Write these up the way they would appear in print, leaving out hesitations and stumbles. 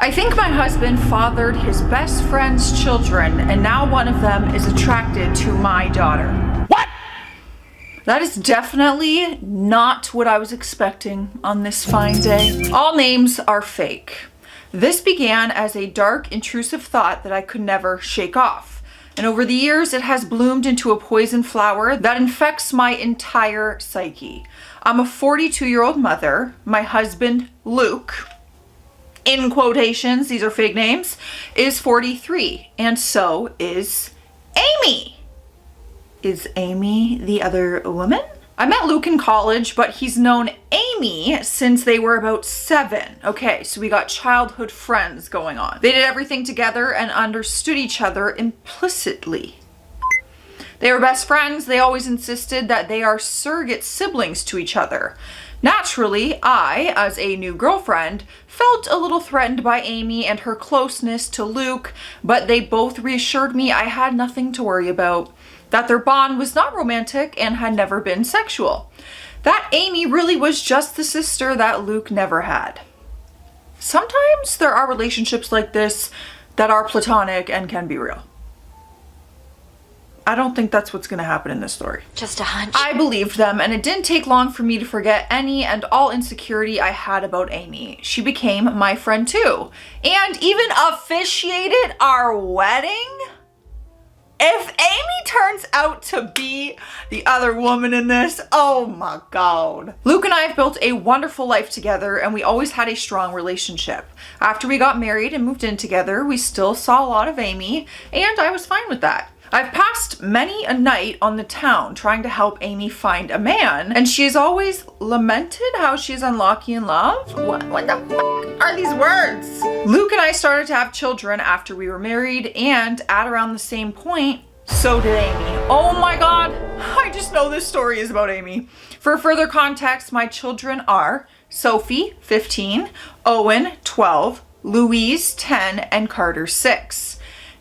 I think my husband fathered his best friend's children, and now one of them is attracted to my daughter. What? That is definitely not what I was expecting on this fine day. All names are fake. This began as a dark, intrusive thought that I could never shake off. And over the years, it has bloomed into a poison flower that infects my entire psyche. I'm a 42-year-old mother. My husband, Luke, in quotations, these are fake names, is 43, and so is Amy. Is Amy the other woman? I met Luke in college, but he's known Amy since they were about 7. Okay, so we got childhood friends going on. They did everything together and understood each other implicitly. They were best friends. They always insisted that they are surrogate siblings to each other. Naturally, I, as a new girlfriend, felt a little threatened by Amy and her closeness to Luke, but they both reassured me I had nothing to worry about, that their bond was not romantic and had never been sexual, that Amy really was just the sister that Luke never had. Sometimes there are relationships like this that are platonic and can be real. I don't think that's what's gonna happen in this story. Just a hunch. I believed them, and it didn't take long for me to forget any and all insecurity I had about Amy. She became my friend too, and even officiated our wedding. If Amy turns out to be the other woman in this, oh my God. Luke and I have built a wonderful life together, and we always had a strong relationship. After we got married and moved in together, we still saw a lot of Amy, and I was fine with that. I've passed many a night on the town trying to help Amy find a man, and she has always lamented how she's unlucky in love. What the fuck are these words? Luke and I started to have children after we were married, and at around the same point, so did Amy. Oh my God, I just know this story is about Amy. For further context, my children are Sophie, 15, Owen, 12, Louise, 10, and Carter, 6.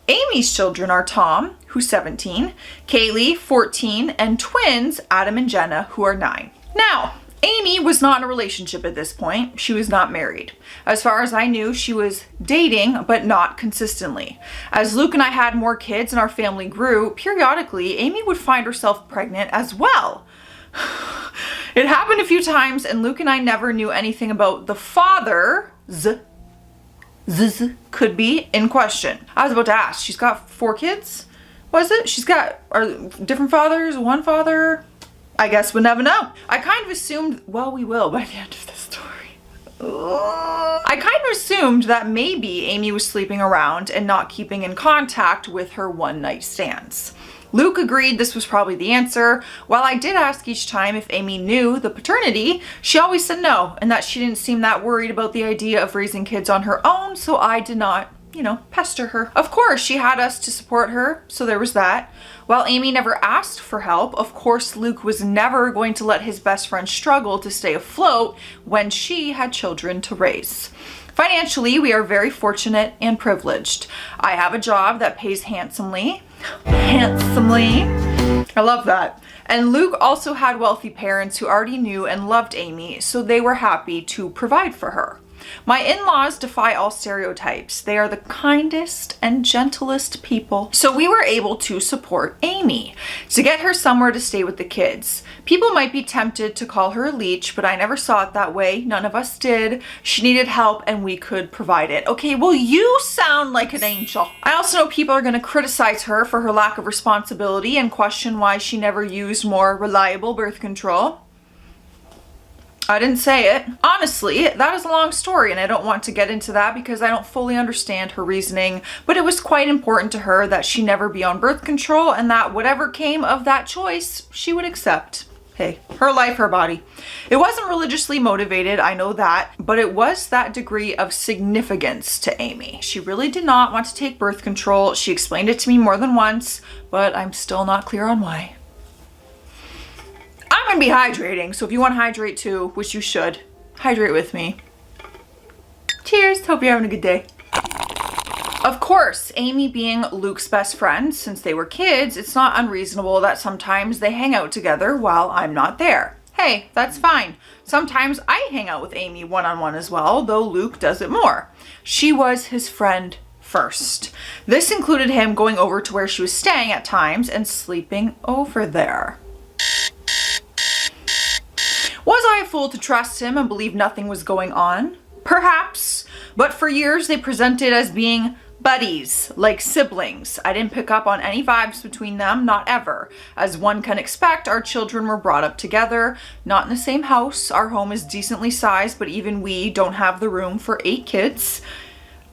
Amy's children are Tom, who's 17, Kaylee, 14, and twins, Adam and Jenna, who are 9. Now, Amy was not in a relationship at this point. She was not married. As far as I knew, she was dating, but not consistently. As Luke and I had more kids and our family grew, periodically, Amy would find herself pregnant as well. It happened a few times, and Luke and I never knew anything about the father's could be in question. I was about to ask, she's got 4 kids? Was it? She's got, are different fathers, one father? I guess we'll never know. I kind of assumed, well, we will by the end of the story. I kind of assumed that maybe Amy was sleeping around and not keeping in contact with her one-night stands. Luke agreed this was probably the answer. While I did ask each time if Amy knew the paternity, she always said no, and that she didn't seem that worried about the idea of raising kids on her own, so I did not, pester her. Of course, she had us to support her, so there was that. While Amy never asked for help, of course, Luke was never going to let his best friend struggle to stay afloat when she had children to raise. Financially, we are very fortunate and privileged. I have a job that pays handsomely. I love that. And Luke also had wealthy parents who already knew and loved Amy, so they were happy to provide for her. My in-laws defy all stereotypes. They are the kindest and gentlest people. So we were able to support Amy, to get her somewhere to stay with the kids. People might be tempted to call her a leech, but I never saw it that way. None of us did. She needed help and we could provide it. Okay, well, you sound like an angel. I also know people are going to criticize her for her lack of responsibility and question why she never used more reliable birth control. I didn't say it. Honestly, that is a long story and I don't want to get into that because I don't fully understand her reasoning, but it was quite important to her that she never be on birth control and that whatever came of that choice, she would accept. Hey, her life, her body. It wasn't religiously motivated, I know that, but it was that degree of significance to Amy. She really did not want to take birth control. She explained it to me more than once, but I'm still not clear on why. I'm gonna be hydrating, so if you want to hydrate too, which you should, hydrate with me. Cheers, hope you're having a good day. Of course, Amy being Luke's best friend since they were kids, it's not unreasonable that sometimes they hang out together while I'm not there. Hey, that's fine. Sometimes I hang out with Amy one-on-one as well, though Luke does it more. She was his friend first. This included him going over to where she was staying at times and sleeping over there. Was I a fool to trust him and believe nothing was going on? Perhaps, but for years they presented as being buddies, like siblings. I didn't pick up on any vibes between them, not ever. As one can expect, our children were brought up together, not in the same house. Our home is decently sized, but even we don't have the room for 8 kids.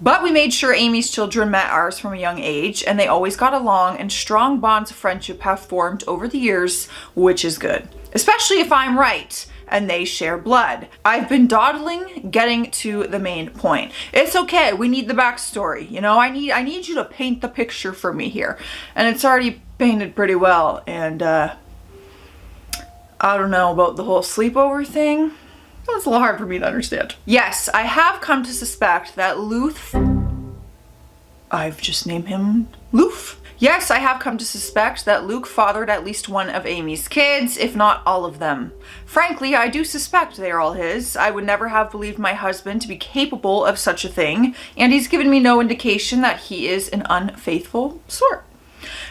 But we made sure Amy's children met ours from a young age, and they always got along, and strong bonds of friendship have formed over the years, which is good. Especially if I'm right and they share blood. I've been dawdling, getting to the main point. It's okay, we need the backstory. You know, I need you to paint the picture for me here. And it's already painted pretty well, and I don't know about the whole sleepover thing. It's a little hard for me to understand. Yes, I have come to suspect that I've just named him Loof. Yes, I have come to suspect that Luke fathered at least one of Amy's kids, if not all of them. Frankly, I do suspect they are all his. I would never have believed my husband to be capable of such a thing, and he's given me no indication that he is an unfaithful sort.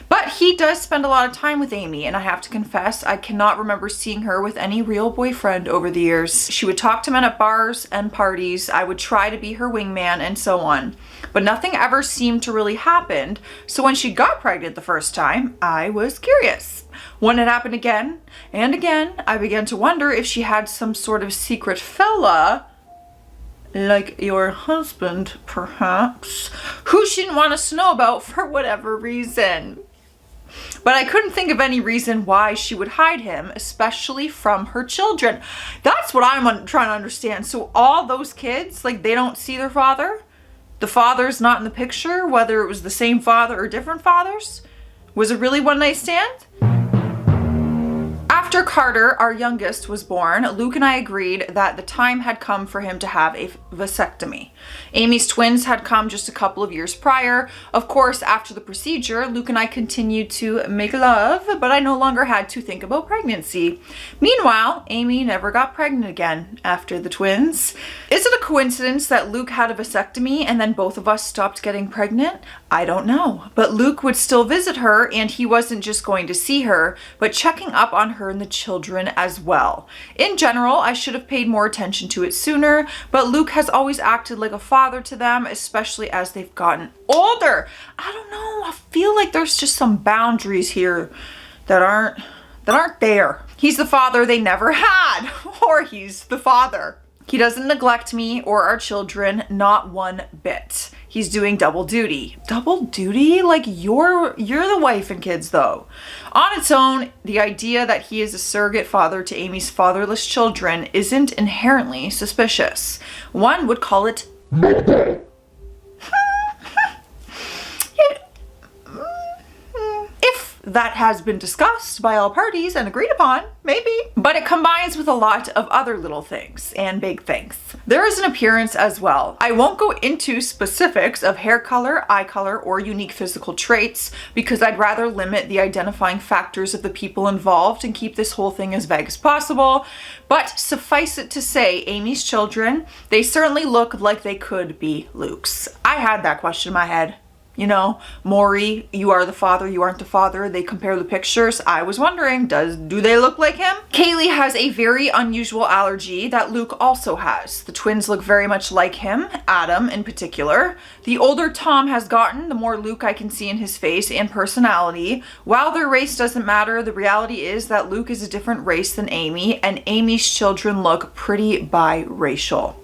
But he does spend a lot of time with Amy, and I have to confess, I cannot remember seeing her with any real boyfriend over the years. She would talk to men at bars and parties, I would try to be her wingman, and so on. But nothing ever seemed to really happen, so when she got pregnant the first time, I was curious. When it happened again and again, I began to wonder if she had some sort of secret fella, like your husband, perhaps, who she didn't want us to know about for whatever reason. But I couldn't think of any reason why she would hide him, especially from her children. That's what I'm trying to understand. So all those kids, like, they don't see their father? The father's not in the picture, whether it was the same father or different fathers? Was it really one night stand? After Carter, our youngest, was born, Luke and I agreed that the time had come for him to have a vasectomy. Amy's twins had come just a couple of years prior. Of course, after the procedure, Luke and I continued to make love, but I no longer had to think about pregnancy. Meanwhile, Amy never got pregnant again after the twins. Is it a coincidence that Luke had a vasectomy and then both of us stopped getting pregnant? I don't know, but Luke would still visit her, and he wasn't just going to see her, but checking up on her and the children as well. In general, I should have paid more attention to it sooner, but Luke has always acted like a father to them, especially as they've gotten older. I don't know, I feel like there's just some boundaries here that aren't there. He's the father they never had, or he's the father. He doesn't neglect me or our children, not one bit. He's doing double duty. Double duty? Like you're the wife and kids though. On its own, the idea that he is a surrogate father to Amy's fatherless children isn't inherently suspicious. One would call it if that has been discussed by all parties and agreed upon, maybe. But it combines with a lot of other little things and big things. There is an appearance as well. I won't go into specifics of hair color, eye color, or unique physical traits because I'd rather limit the identifying factors of the people involved and keep this whole thing as vague as possible. But suffice it to say, Amy's children, they certainly look like they could be Luke's. I had that question in my head. You know, Maury, you are the father, you aren't the father. They compare the pictures. I was wondering, do they look like him? Kaylee has a very unusual allergy that Luke also has. The twins look very much like him, Adam in particular. The older Tom has gotten, the more Luke I can see in his face and personality. While their race doesn't matter, the reality is that Luke is a different race than Amy, and Amy's children look pretty biracial.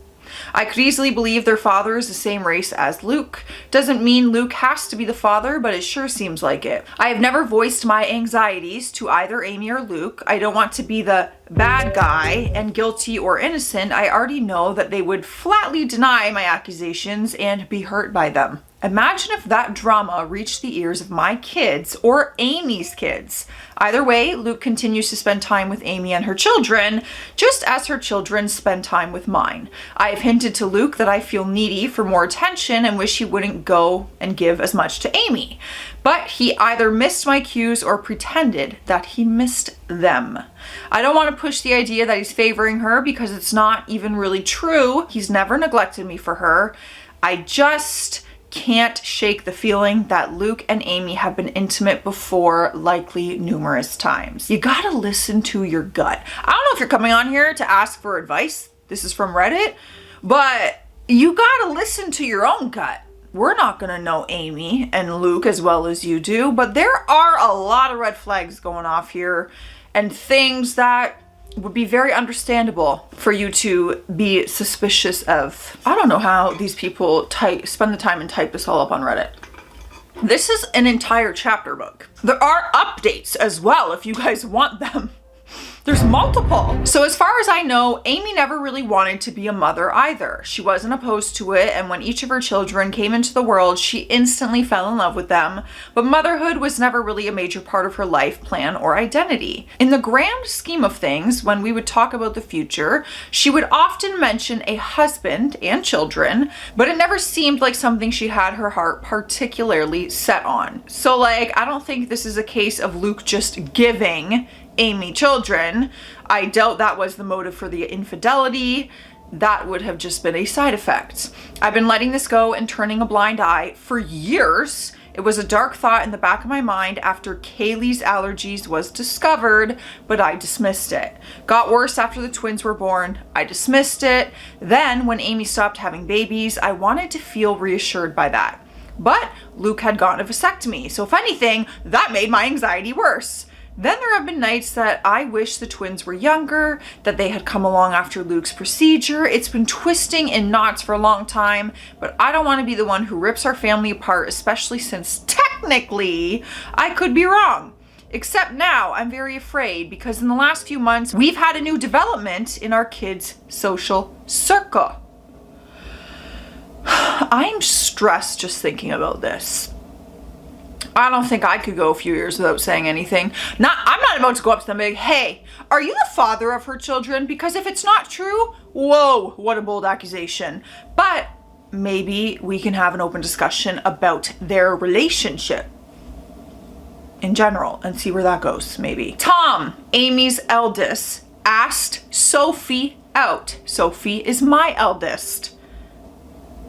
I could easily believe their father is the same race as Luke. Doesn't mean Luke has to be the father, but it sure seems like it. I have never voiced my anxieties to either Amy or Luke. I don't want to be the bad guy, and guilty or innocent, I already know that they would flatly deny my accusations and be hurt by them. Imagine if that drama reached the ears of my kids or Amy's kids. Either way, Luke continues to spend time with Amy and her children, just as her children spend time with mine. I have hinted to Luke that I feel needy for more attention and wish he wouldn't go and give as much to Amy. But he either missed my cues or pretended that he missed them. I don't want to push the idea that he's favoring her because it's not even really true. He's never neglected me for her. I just can't shake the feeling that Luke and Amy have been intimate before, likely numerous times. You gotta listen to your gut. I don't know if you're coming on here to ask for advice. This is from Reddit, but you gotta listen to your own gut. We're not gonna know Amy and Luke as well as you do, but there are a lot of red flags going off here and things that would be very understandable for you to be suspicious of. I don't know how these people spend the time and type this all up on Reddit. This is an entire chapter book. There are updates as well if you guys want them. There's multiple. So as far as I know, Amy never really wanted to be a mother either. She wasn't opposed to it, and when each of her children came into the world, she instantly fell in love with them, but motherhood was never really a major part of her life plan or identity. In the grand scheme of things, when we would talk about the future, she would often mention a husband and children, but it never seemed like something she had her heart particularly set on. So like, I don't think this is a case of Luke just giving Amy children. I doubt that was the motive for the infidelity. That would have just been a side effect. I've been letting this go and turning a blind eye for years. It was a dark thought in the back of my mind after Kaylee's allergies was discovered, but I dismissed it. Got worse after the twins were born. I dismissed it. Then when Amy stopped having babies, I wanted to feel reassured by that. But Luke had gotten a vasectomy, so if anything, that made my anxiety worse. Then there have been nights that I wish the twins were younger, that they had come along after Luke's procedure. It's been twisting in knots for a long time, but I don't want to be the one who rips our family apart, especially since technically I could be wrong. Except now I'm very afraid because in the last few months we've had a new development in our kids' social circle. I'm stressed just thinking about this. I don't think I could go a few years without saying anything. I'm not about to go up to them and be like, hey, are you the father of her children? Because if it's not true, whoa, what a bold accusation. But maybe we can have an open discussion about their relationship in general and see where that goes, maybe. Tom, Amy's eldest, asked Sophie out. Sophie is my eldest.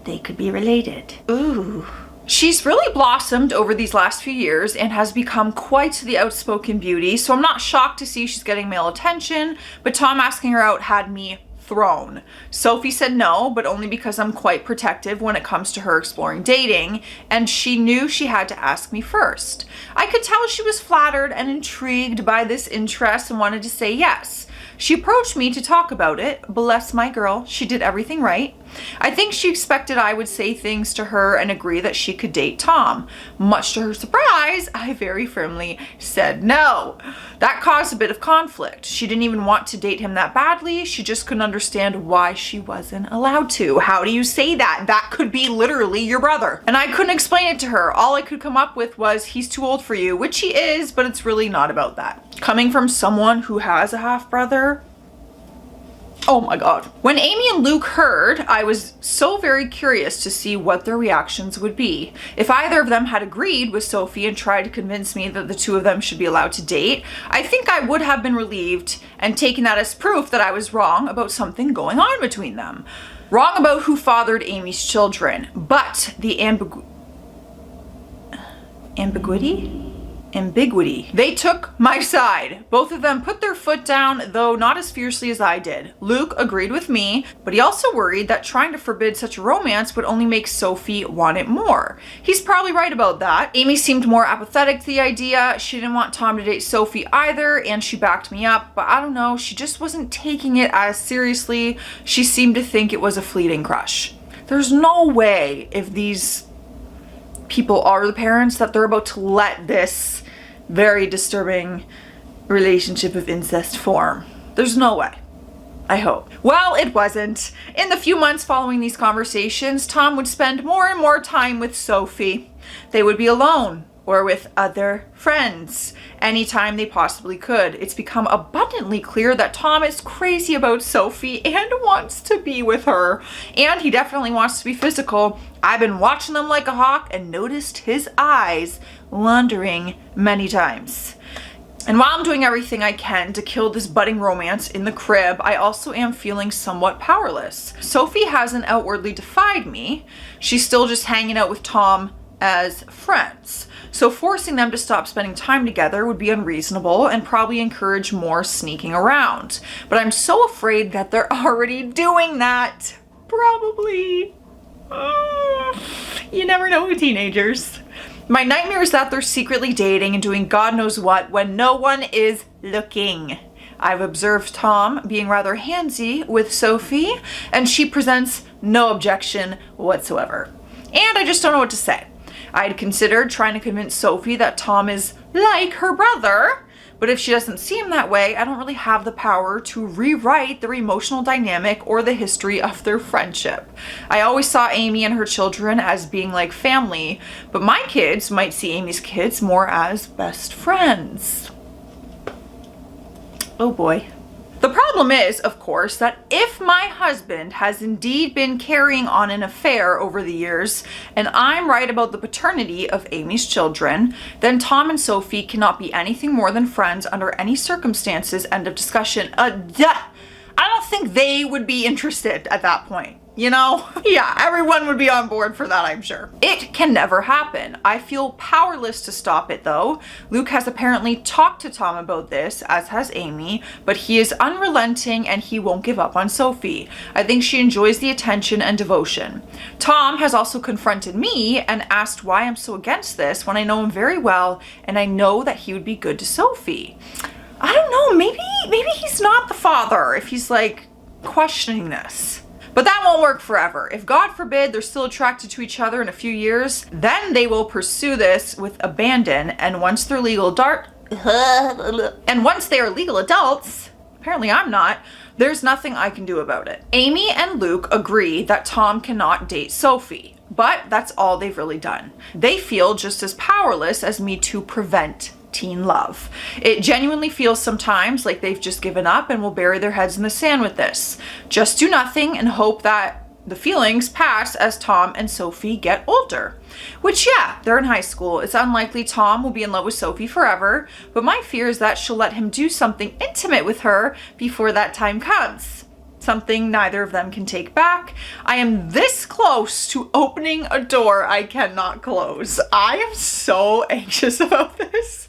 They could be related. Ooh. She's really blossomed over these last few years and has become quite the outspoken beauty, so I'm not shocked to see she's getting male attention, but Tom asking her out had me thrown. Sophie said no, but only because I'm quite protective when it comes to her exploring dating, and she knew she had to ask me first. I could tell she was flattered and intrigued by this interest and wanted to say yes. She approached me to talk about it. Bless my girl, she did everything right. I think she expected I would say things to her and agree that she could date Tom. Much to her surprise, I very firmly said no. That caused a bit of conflict. She didn't even want to date him that badly. She just couldn't understand why she wasn't allowed to. How do you say that? That could be literally your brother. And I couldn't explain it to her. All I could come up with was, he's too old for you, which he is, but it's really not about that. Coming from someone who has a half brother, oh my God. When Amy and Luke heard, I was so very curious to see what their reactions would be. If either of them had agreed with Sophie and tried to convince me that the two of them should be allowed to date, I think I would have been relieved and taken that as proof that I was wrong about something going on between them. Wrong about who fathered Amy's children, but the ambiguity? They took my side. Both of them put their foot down, though not as fiercely as I did. Luke agreed with me, but he also worried that trying to forbid such a romance would only make Sophie want it more. He's probably right about that. Amy seemed more apathetic to the idea. She didn't want Tom to date Sophie either, and she backed me up, but I don't know, she just wasn't taking it as seriously. She seemed to think it was a fleeting crush. There's no way, if these people are the parents, that they're about to let this very disturbing relationship of incest form. There's no way. I hope. Well, it wasn't. In the few months following these conversations, Tom would spend more and more time with Sophie. They would be alone, or with other friends anytime they possibly could. It's become abundantly clear that Tom is crazy about Sophie and wants to be with her. And he definitely wants to be physical. I've been watching them like a hawk and noticed his eyes wandering many times. And while I'm doing everything I can to kill this budding romance in the crib, I also am feeling somewhat powerless. Sophie hasn't outwardly defied me. She's still just hanging out with Tom as friends. So forcing them to stop spending time together would be unreasonable and probably encourage more sneaking around. But I'm so afraid that they're already doing that. Probably. You never know with teenagers. My nightmare is that they're secretly dating and doing God knows what when no one is looking. I've observed Tom being rather handsy with Sophie, and she presents no objection whatsoever. And I just don't know what to say. I had considered trying to convince Sophie that Tom is like her brother, but if she doesn't see him that way, I don't really have the power to rewrite their emotional dynamic or the history of their friendship. I always saw Amy and her children as being like family, but my kids might see Amy's kids more as best friends. Oh boy. The problem is, of course, that if my husband has indeed been carrying on an affair over the years, and I'm right about the paternity of Amy's children, then Tom and Sophie cannot be anything more than friends under any circumstances. End of discussion. I don't think they would be interested at that point. You know? Yeah, everyone would be on board for that, I'm sure. It can never happen. I feel powerless to stop it though. Luke has apparently talked to Tom about this, as has Amy, but he is unrelenting and he won't give up on Sophie. I think she enjoys the attention and devotion. Tom has also confronted me and asked why I'm so against this when I know him very well and I know that he would be good to Sophie. I don't know, maybe he's not the father if he's like questioning this. But that won't work forever. If God forbid they're still attracted to each other in a few years, then they will pursue this with abandon, and once they are legal adults, apparently I'm not, there's nothing I can do about it. Amy and Luke agree that Tom cannot date Sophie, but that's all they've really done. They feel just as powerless as me to prevent teen love. It genuinely feels sometimes like they've just given up and will bury their heads in the sand with this. Just do nothing and hope that the feelings pass as Tom and Sophie get older. Which, yeah, they're in high school. It's unlikely Tom will be in love with Sophie forever, but my fear is that she'll let him do something intimate with her before that time comes. Something neither of them can take back. I am this close to opening a door I cannot close. I am so anxious about this.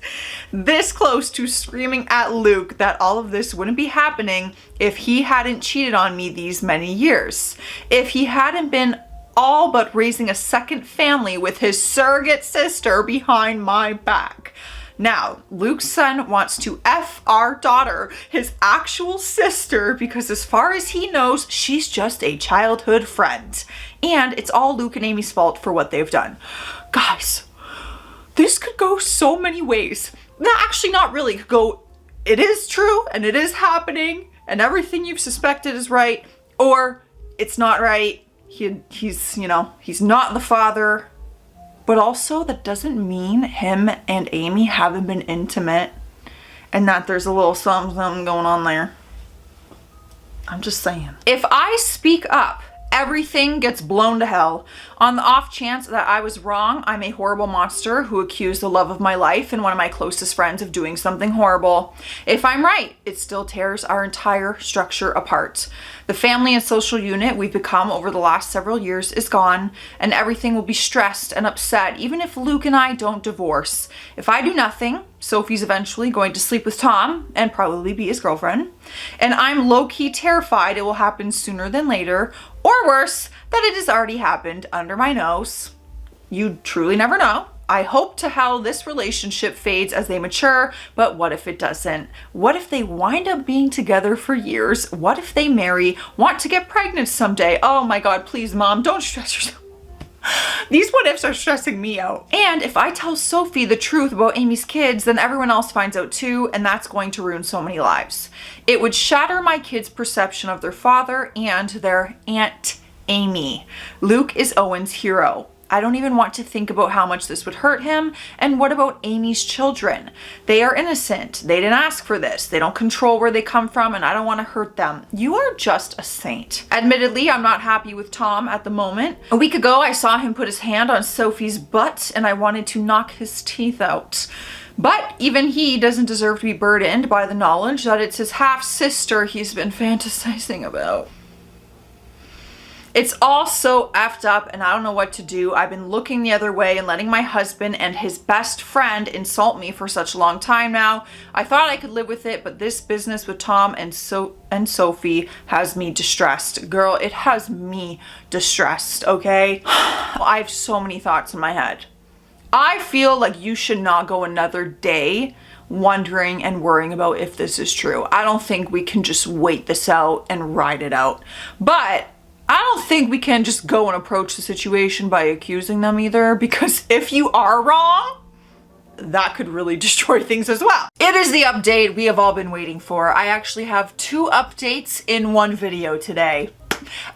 This close to screaming at Luke that all of this wouldn't be happening if he hadn't cheated on me these many years. If he hadn't been all but raising a second family with his surrogate sister behind my back. Now, Luke's son wants to F our daughter, his actual sister, because as far as he knows, she's just a childhood friend. And it's all Luke and Amy's fault for what they've done. Guys, this could go so many ways. No, actually not really. It could go, it is true and it is happening and everything you've suspected is right, or it's not right. He's not the father. But also, that doesn't mean him and Amy haven't been intimate and that there's a little something going on there. I'm just saying. If I speak up, everything gets blown to hell. On the off chance that I was wrong, I'm a horrible monster who accused the love of my life and one of my closest friends of doing something horrible. If I'm right, it still tears our entire structure apart. The family and social unit we've become over the last several years is gone, and everything will be stressed and upset even if Luke and I don't divorce. If I do nothing, Sophie's eventually going to sleep with Tom and probably be his girlfriend. And I'm low-key terrified it will happen sooner than later, or worse, that it has already happened under my nose. You truly never know. I hope to hell this relationship fades as they mature, but what if it doesn't? What if they wind up being together for years? What if they marry, want to get pregnant someday? Oh my God, please, Mom, don't stress yourself. These what ifs are stressing me out. And if I tell Sophie the truth about Amy's kids, then everyone else finds out too, and that's going to ruin so many lives. It would shatter my kids' perception of their father and their Aunt Amy. Luke is Owen's hero. I don't even want to think about how much this would hurt him. And what about Amy's children? They are innocent. They didn't ask for this. They don't control where they come from, and I don't want to hurt them. You are just a saint. Admittedly, I'm not happy with Tom at the moment. A week ago, I saw him put his hand on Sophie's butt, and I wanted to knock his teeth out. But even he doesn't deserve to be burdened by the knowledge that it's his half-sister he's been fantasizing about. It's all so effed up and I don't know what to do. I've been looking the other way and letting my husband and his best friend insult me for such a long time now. I thought I could live with it, but this business with Tom and Sophie has me distressed. Girl, it has me distressed, okay? I have so many thoughts in my head. I feel like you should not go another day wondering and worrying about if this is true. I don't think we can just wait this out and ride it out. But I don't think we can just go and approach the situation by accusing them either, because if you are wrong, that could really destroy things as well. It is the update we have all been waiting for. I actually have 2 updates in one video today.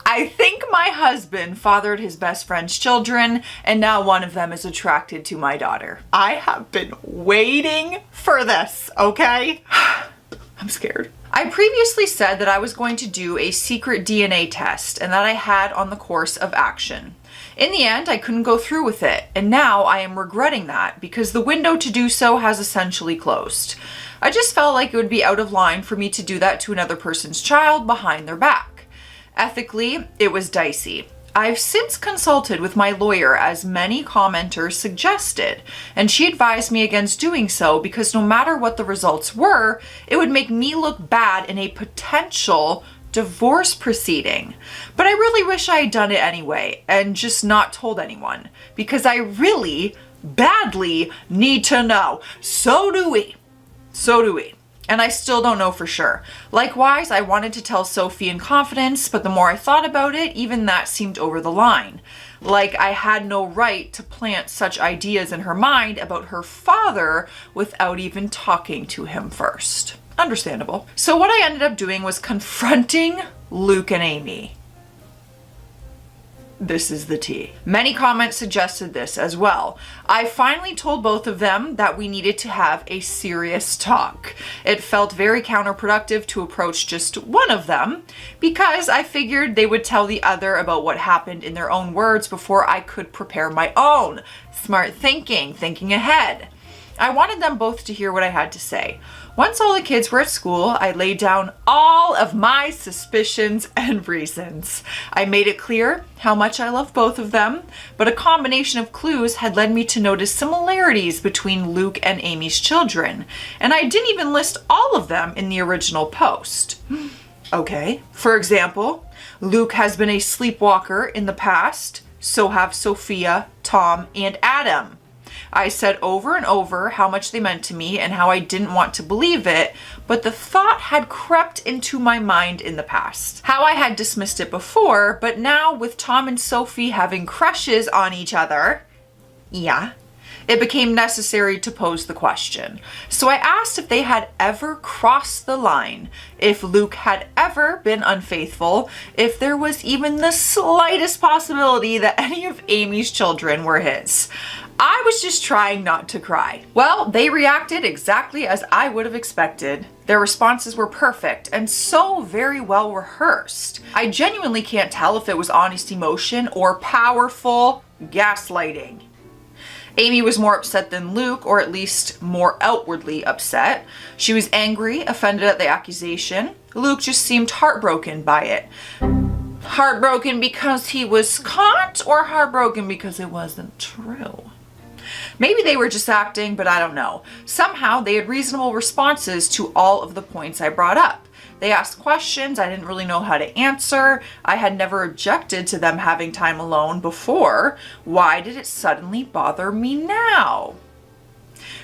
I think my husband fathered his best friend's children, and now one of them is attracted to my daughter. I have been waiting for this, okay? I'm scared. I previously said that I was going to do a secret DNA test and that I had on the course of action. In the end, I couldn't go through with it, and now I am regretting that because the window to do so has essentially closed. I just felt like it would be out of line for me to do that to another person's child behind their back. Ethically, it was dicey. I've since consulted with my lawyer, as many commenters suggested, and she advised me against doing so because no matter what the results were, it would make me look bad in a potential divorce proceeding. But I really wish I had done it anyway and just not told anyone, because I really badly need to know. So do we. And I still don't know for sure. Likewise, I wanted to tell Sophie in confidence, but the more I thought about it, even that seemed over the line. Like I had no right to plant such ideas in her mind about her father without even talking to him first. Understandable. So what I ended up doing was confronting Luke and Amy. This is the tea. Many comments suggested this as well. I finally told both of them that we needed to have a serious talk. It felt very counterproductive to approach just one of them because I figured they would tell the other about what happened in their own words before I could prepare my own. Smart thinking, thinking ahead. I wanted them both to hear what I had to say. Once all the kids were at school, I laid down all of my suspicions and reasons. I made it clear how much I love both of them, but a combination of clues had led me to notice similarities between Luke and Amy's children, and I didn't even list all of them in the original post. Okay, for example, Luke has been a sleepwalker in the past, so have Sophia, Tom, and Adam. I said over and over how much they meant to me and how I didn't want to believe it, but the thought had crept into my mind in the past. How I had dismissed it before, but now with Tom and Sophie having crushes on each other, it became necessary to pose the question. So I asked if they had ever crossed the line, if Luke had ever been unfaithful, if there was even the slightest possibility that any of Amy's children were his. I was just trying not to cry. Well, they reacted exactly as I would have expected. Their responses were perfect and so very well rehearsed. I genuinely can't tell if it was honest emotion or powerful gaslighting. Amy was more upset than Luke, or at least more outwardly upset. She was angry, offended at the accusation. Luke just seemed heartbroken by it. Heartbroken because he was caught, or heartbroken because it wasn't true? Maybe they were just acting, but I don't know. Somehow they had reasonable responses to all of the points I brought up. They asked questions I didn't really know how to answer. I had never objected to them having time alone before. Why did it suddenly bother me now?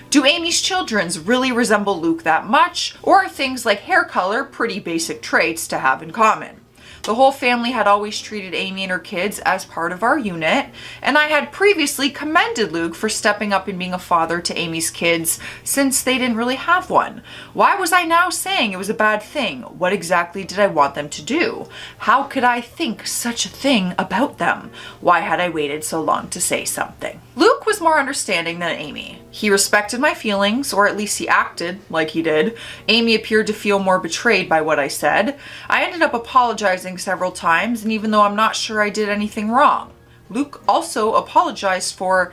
Do Amy's children really resemble Luke that much? Or are things like hair color pretty basic traits to have in common? The whole family had always treated Amy and her kids as part of our unit, and I had previously commended Luke for stepping up and being a father to Amy's kids since they didn't really have one. Why was I now saying it was a bad thing? What exactly did I want them to do? How could I think such a thing about them? Why had I waited so long to say something? Luke was more understanding than Amy. He respected my feelings, or at least he acted like he did. Amy appeared to feel more betrayed by what I said. I ended up apologizing several times, and even though I'm not sure I did anything wrong. Luke also apologized for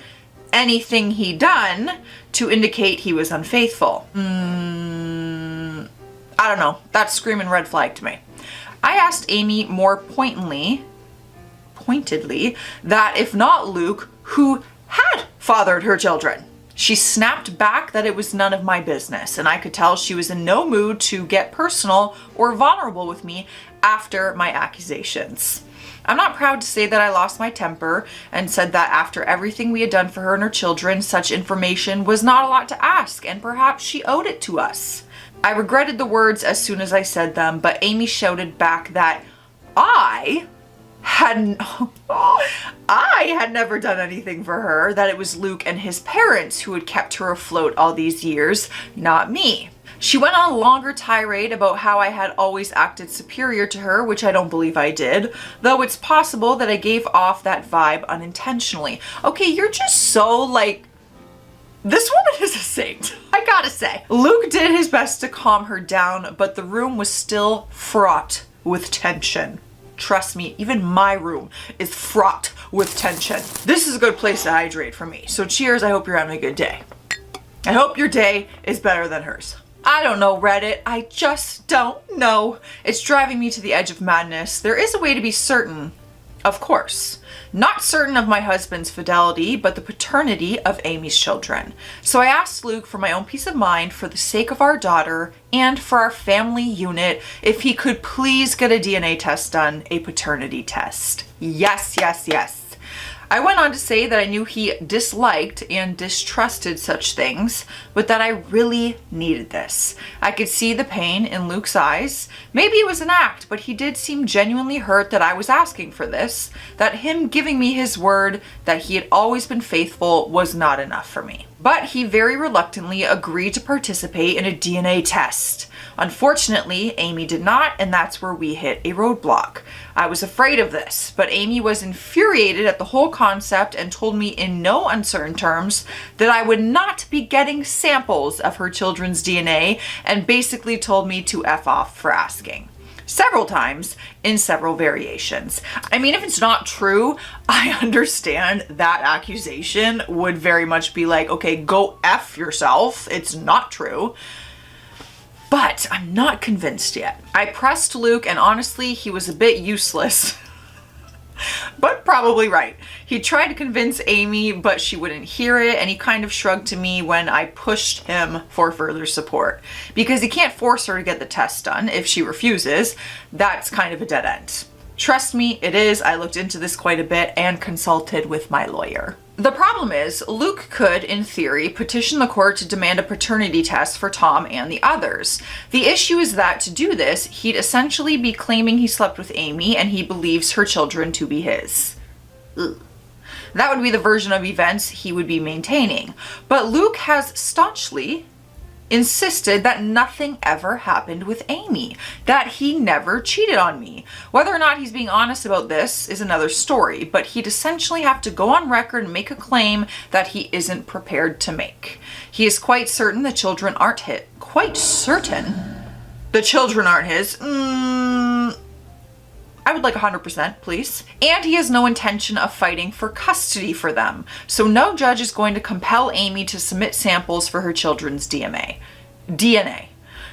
anything he done to indicate he was unfaithful. I don't know. That's screaming red flag to me. I asked Amy more pointedly, that if not Luke, who had fathered her children. She snapped back that it was none of my business, and I could tell she was in no mood to get personal or vulnerable with me after my accusations. I'm not proud to say that I lost my temper and said that after everything we had done for her and her children, such information was not a lot to ask, and perhaps she owed it to us. I regretted the words as soon as I said them, but Amy shouted back that I had never done anything for her, that it was Luke and his parents who had kept her afloat all these years, not me. She went on a longer tirade about how I had always acted superior to her, which I don't believe I did, though it's possible that I gave off that vibe unintentionally. Okay, you're just so like, this woman is a saint, I gotta say. Luke did his best to calm her down, but the room was still fraught with tension. Trust me, even my room is fraught with tension. This is a good place to hydrate for me. So cheers, I hope you're having a good day. I hope your day is better than hers. I don't know, Reddit. I just don't know. It's driving me to the edge of madness. There is a way to be certain, of course. Not certain of my husband's fidelity, but the paternity of Amy's children. So I asked Luke, for my own peace of mind, for the sake of our daughter, and for our family unit, if he could please get a DNA test done, a paternity test. Yes, yes, yes. I went on to say that I knew he disliked and distrusted such things, but that I really needed this. I could see the pain in Luke's eyes. Maybe it was an act, but he did seem genuinely hurt that I was asking for this, that him giving me his word that he had always been faithful was not enough for me. But he very reluctantly agreed to participate in a DNA test. Unfortunately, Amy did not, and that's where we hit a roadblock. I was afraid of this, but Amy was infuriated at the whole concept and told me in no uncertain terms that I would not be getting samples of her children's DNA, and basically told me to F off for asking. Several times in several variations. I mean, if it's not true, I understand that accusation would very much be like, okay, go F yourself. It's not true. But I'm not convinced yet. I pressed Luke, and honestly, he was a bit useless. But probably right. He tried to convince Amy, but she wouldn't hear it, and he kind of shrugged to me when I pushed him for further support. Because he can't force her to get the test done. If she refuses, that's kind of a dead end. Trust me, it is. I looked into this quite a bit and consulted with my lawyer. The problem is, Luke could, in theory, petition the court to demand a paternity test for Tom and the others. The issue is that to do this, he'd essentially be claiming he slept with Amy and he believes her children to be his. Ugh. That would be the version of events he would be maintaining. But Luke has staunchly insisted that nothing ever happened with Amy, that he never cheated on me. Whether or not he's being honest about this is another story, but he'd essentially have to go on record and make a claim that he isn't prepared to make. He is quite certain the children aren't his. Quite certain the children aren't his? I would like 100%, please. And he has no intention of fighting for custody for them. So no judge is going to compel Amy to submit samples for her children's DNA.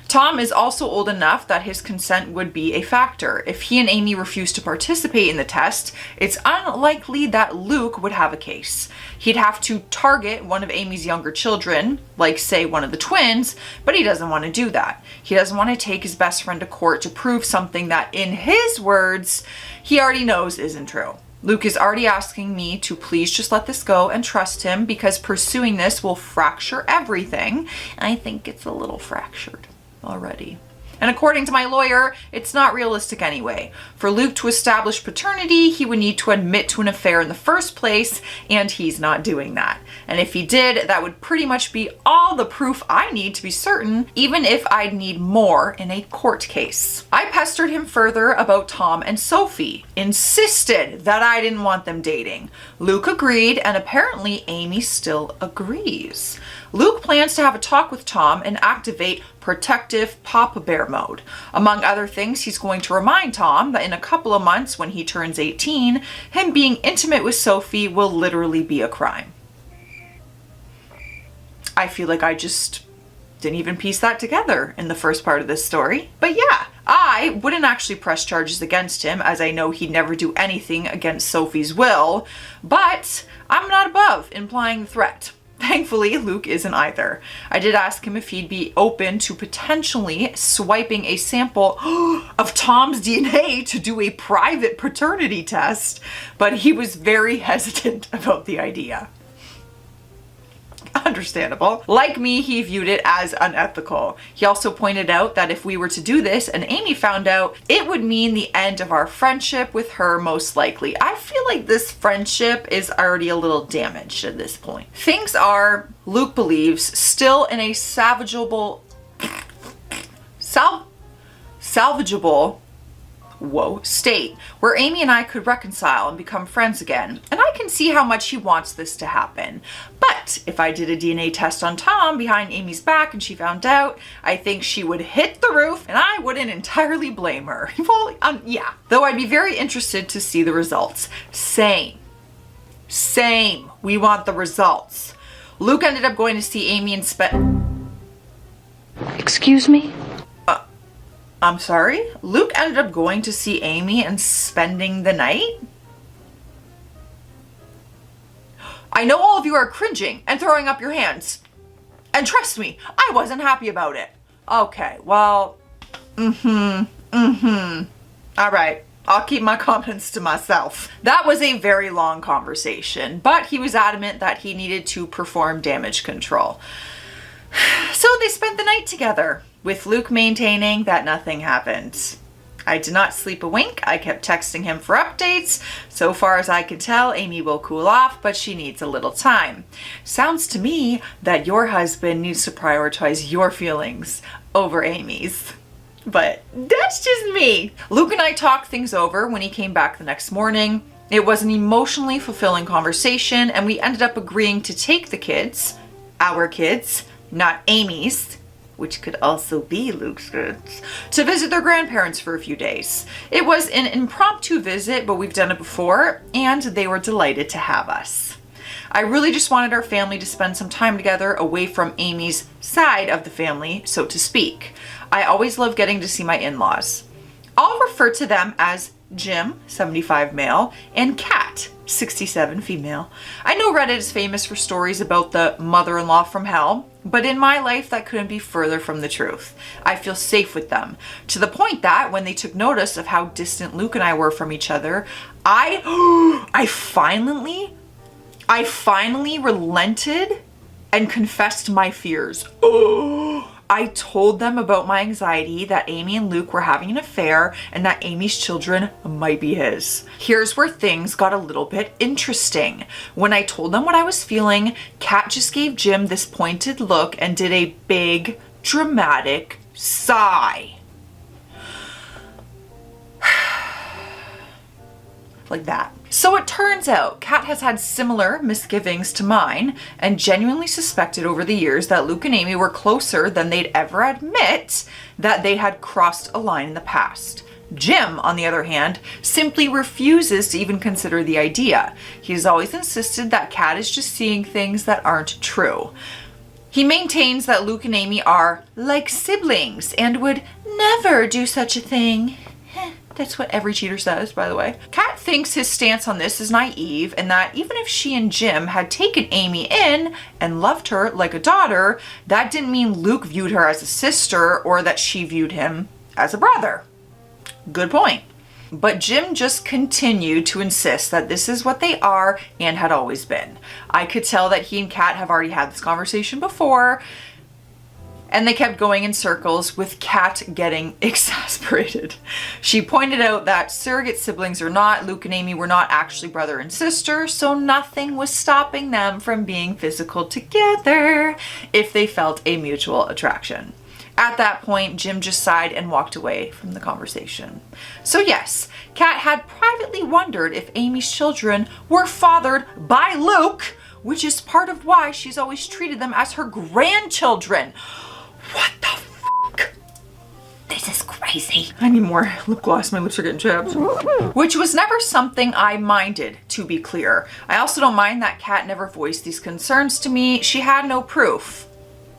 Tom is also old enough that his consent would be a factor. If he and Amy refuse to participate in the test, it's unlikely that Luke would have a case. He'd have to target one of Amy's younger children, like say one of the twins, but he doesn't want to do that. He doesn't want to take his best friend to court to prove something that, in his words, he already knows isn't true. Luke is already asking me to please just let this go and trust him, because pursuing this will fracture everything. I think it's a little fractured already. And according to my lawyer, it's not realistic anyway. For Luke to establish paternity, he would need to admit to an affair in the first place, and he's not doing that. And if he did, that would pretty much be all the proof I need to be certain, even if I'd need more in a court case. I pestered him further about Tom and Sophie, insisted that I didn't want them dating. Luke agreed, and apparently Amy still agrees. Luke plans to have a talk with Tom and activate protective Papa Bear mode. Among other things, he's going to remind Tom that in a couple of months, when he turns 18, him being intimate with Sophie will literally be a crime. I feel like I just didn't even piece that together in the first part of this story. But yeah, I wouldn't actually press charges against him, as I know he'd never do anything against Sophie's will, but I'm not above implying the threat. Thankfully, Luke isn't either. I did ask him if he'd be open to potentially swiping a sample of Tom's DNA to do a private paternity test, but he was very hesitant about the idea. Understandable. Like me, he viewed it as unethical. He also pointed out that if we were to do this and Amy found out, it would mean the end of our friendship with her most likely. I feel like this friendship is already a little damaged at this point. Things are, Luke believes, still in a salvageable state where Amy and I could reconcile and become friends again. And I can see how much he wants this to happen. But if I did a DNA test on Tom behind Amy's back and she found out, I think she would hit the roof and I wouldn't entirely blame her. Well, yeah. Though I'd be very interested to see the results. Same. We want the results. Luke ended up going to see Amy and Excuse me? I'm sorry? Luke ended up going to see Amy and spending the night? I know all of you are cringing and throwing up your hands. And trust me, I wasn't happy about it. Okay, well, all right. I'll keep my comments to myself. That was a very long conversation, but he was adamant that he needed to perform damage control. So they spent the night together, with Luke maintaining that nothing happened. I did not sleep a wink. I kept texting him for updates. So far as I can tell, Amy will cool off, but she needs a little time. Sounds to me that your husband needs to prioritize your feelings over Amy's. But that's just me. Luke and I talked things over when he came back the next morning. It was an emotionally fulfilling conversation, and we ended up agreeing to take the kids, our kids, not Amy's, which could also be Luke's kids, to visit their grandparents for a few days. It was an impromptu visit, but we've done it before, and they were delighted to have us. I really just wanted our family to spend some time together away from Amy's side of the family, so to speak. I always love getting to see my in-laws. I'll refer to them as Jim, 75 male, and Kat, 67 female. I know Reddit is famous for stories about the mother-in-law from hell, but in my life that couldn't be further from the truth. I feel safe with them, to the point that when they took notice of how distant Luke and I were from each other, I finally relented and confessed my fears. I told them about my anxiety that Amy and Luke were having an affair and that Amy's children might be his. Here's where things got a little bit interesting. When I told them what I was feeling, Kat just gave Jim this pointed look and did a big, dramatic sigh. Like that. So it turns out Kat has had similar misgivings to mine and genuinely suspected over the years that Luke and Amy were closer than they'd ever admit that they had crossed a line in the past. Jim, on the other hand, simply refuses to even consider the idea. He's always insisted that Kat is just seeing things that aren't true. He maintains that Luke and Amy are like siblings and would never do such a thing. That's what every cheater says, by the way. Kat thinks his stance on this is naive and that even if she and Jim had taken Amy in and loved her like a daughter, that didn't mean Luke viewed her as a sister or that she viewed him as a brother. Good point. But Jim just continued to insist that this is what they are and had always been. I could tell that he and Kat have already had this conversation before. And they kept going in circles, with Kat getting exasperated. She pointed out that surrogate siblings or not, Luke and Amy were not actually brother and sister, so nothing was stopping them from being physical together if they felt a mutual attraction. At that point, Jim just sighed and walked away from the conversation. So yes, Kat had privately wondered if Amy's children were fathered by Luke, which is part of why she's always treated them as her grandchildren. What the fuck? This is crazy. I need more lip gloss. My lips are getting chapped. Which was never something I minded, to be clear. I also don't mind that Kat never voiced these concerns to me. She had no proof.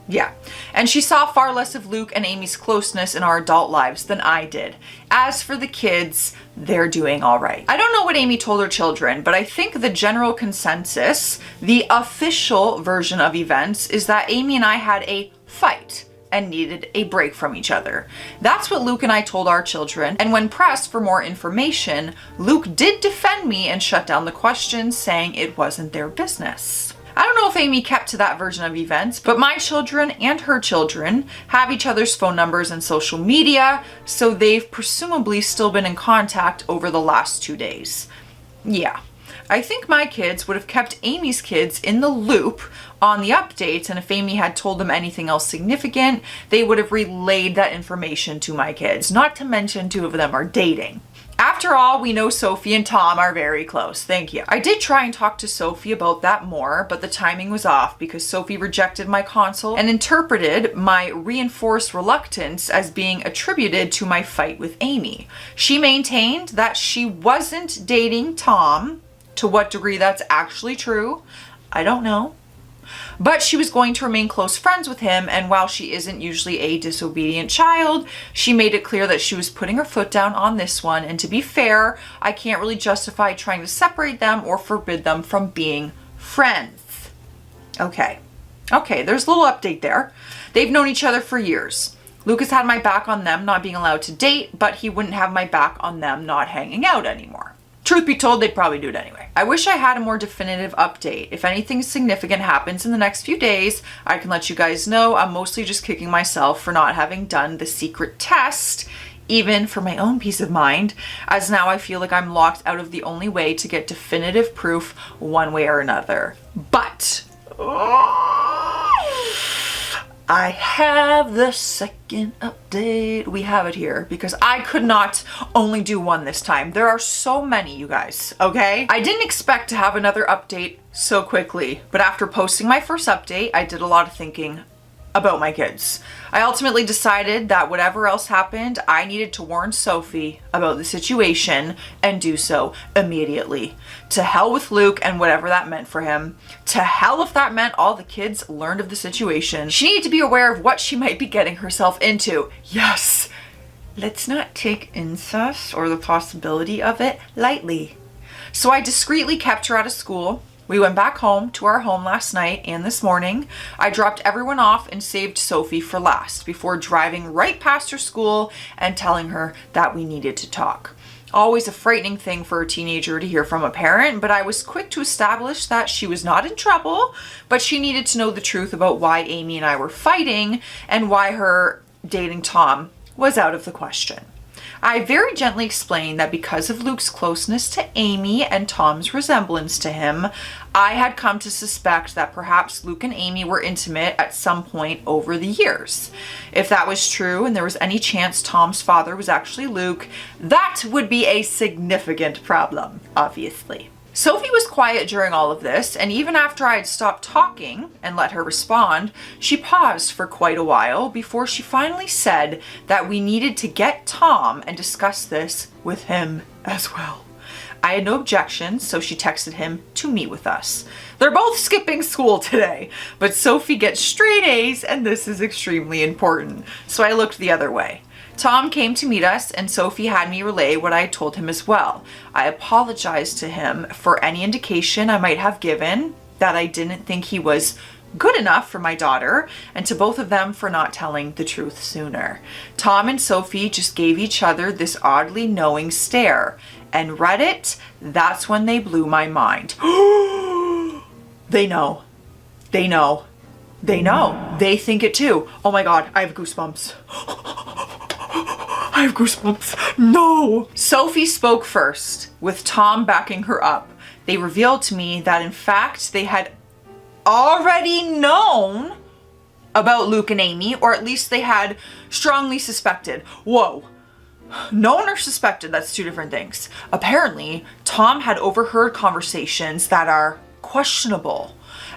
Yeah, and she saw far less of Luke and Amy's closeness in our adult lives than I did. As for the kids, they're doing all right. I don't know what Amy told her children, but I think the general consensus, the official version of events, is that Amy and I had a fight and needed a break from each other. That's what Luke and I told our children, and when pressed for more information, Luke did defend me and shut down the questions, saying it wasn't their business. I don't know if Amy kept to that version of events, but my children and her children have each other's phone numbers and social media, so they've presumably still been in contact over the last 2 days. Yeah, I think my kids would have kept Amy's kids in the loop on the updates, and if Amy had told them anything else significant, they would have relayed that information to my kids, not to mention 2 of them are dating. After all, we know Sophie and Tom are very close. Thank you. I did try and talk to Sophie about that more, but the timing was off because Sophie rejected my consult and interpreted my reinforced reluctance as being attributed to my fight with Amy. She maintained that she wasn't dating Tom. To what degree that's actually true, I don't know. But she was going to remain close friends with him, and while she isn't usually a disobedient child, she made it clear that she was putting her foot down on this one, and to be fair, I can't really justify trying to separate them or forbid them from being friends. Okay, there's a little update there. They've known each other for years. Lucas had my back on them not being allowed to date, but he wouldn't have my back on them not hanging out anymore. Truth be told, they'd probably do it anyway. I wish I had a more definitive update. If anything significant happens in the next few days, I can let you guys know. I'm mostly just kicking myself for not having done the secret test, even for my own peace of mind, as now I feel like I'm locked out of the only way to get definitive proof one way or another. But I have the second update. We have it here because I could not only do one this time. There are so many, you guys, okay? I didn't expect to have another update so quickly, but after posting my first update, I did a lot of thinking about my kids. I ultimately decided that whatever else happened, I needed to warn Sophie about the situation and do so immediately. To hell with Luke and whatever that meant for him. To hell if that meant all the kids learned of the situation. She needed to be aware of what she might be getting herself into. Yes! Let's not take incest or the possibility of it lightly. So I discreetly kept her out of school. We went back home to our home last night and this morning. I dropped everyone off and saved Sophie for last before driving right past her school and telling her that we needed to talk. Always a frightening thing for a teenager to hear from a parent, but I was quick to establish that she was not in trouble, but she needed to know the truth about why Amy and I were fighting and why her dating Tom was out of the question. I very gently explained that because of Luke's closeness to Amy and Tom's resemblance to him, I had come to suspect that perhaps Luke and Amy were intimate at some point over the years. If that was true and there was any chance Tom's father was actually Luke, that would be a significant problem, obviously. Sophie was quiet during all of this, and even after I had stopped talking and let her respond, she paused for quite a while before she finally said that we needed to get Tom and discuss this with him as well. I had no objections, so she texted him to meet with us. They're both skipping school today, but Sophie gets straight A's, and this is extremely important, so I looked the other way. Tom came to meet us, and Sophie had me relay what I had told him as well. I apologized to him for any indication I might have given that I didn't think he was good enough for my daughter, and to both of them for not telling the truth sooner. Tom and Sophie just gave each other this oddly knowing stare, and Reddit, that's when they blew my mind. They know. They know. They know. They think it too. Oh my God, I have goosebumps. I have goosebumps. No! Sophie spoke first, with Tom backing her up. They revealed to me that in fact they had already known about Luke and Amy, or at least they had strongly suspected. Whoa. Known or suspected, that's two different things. Apparently, Tom had overheard conversations that are questionable,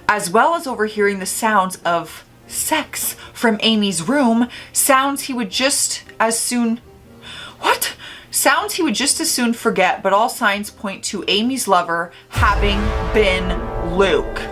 as well as overhearing the sounds of sex from Amy's room, sounds he would just as soon forget, but all signs point to Amy's lover having been Luke.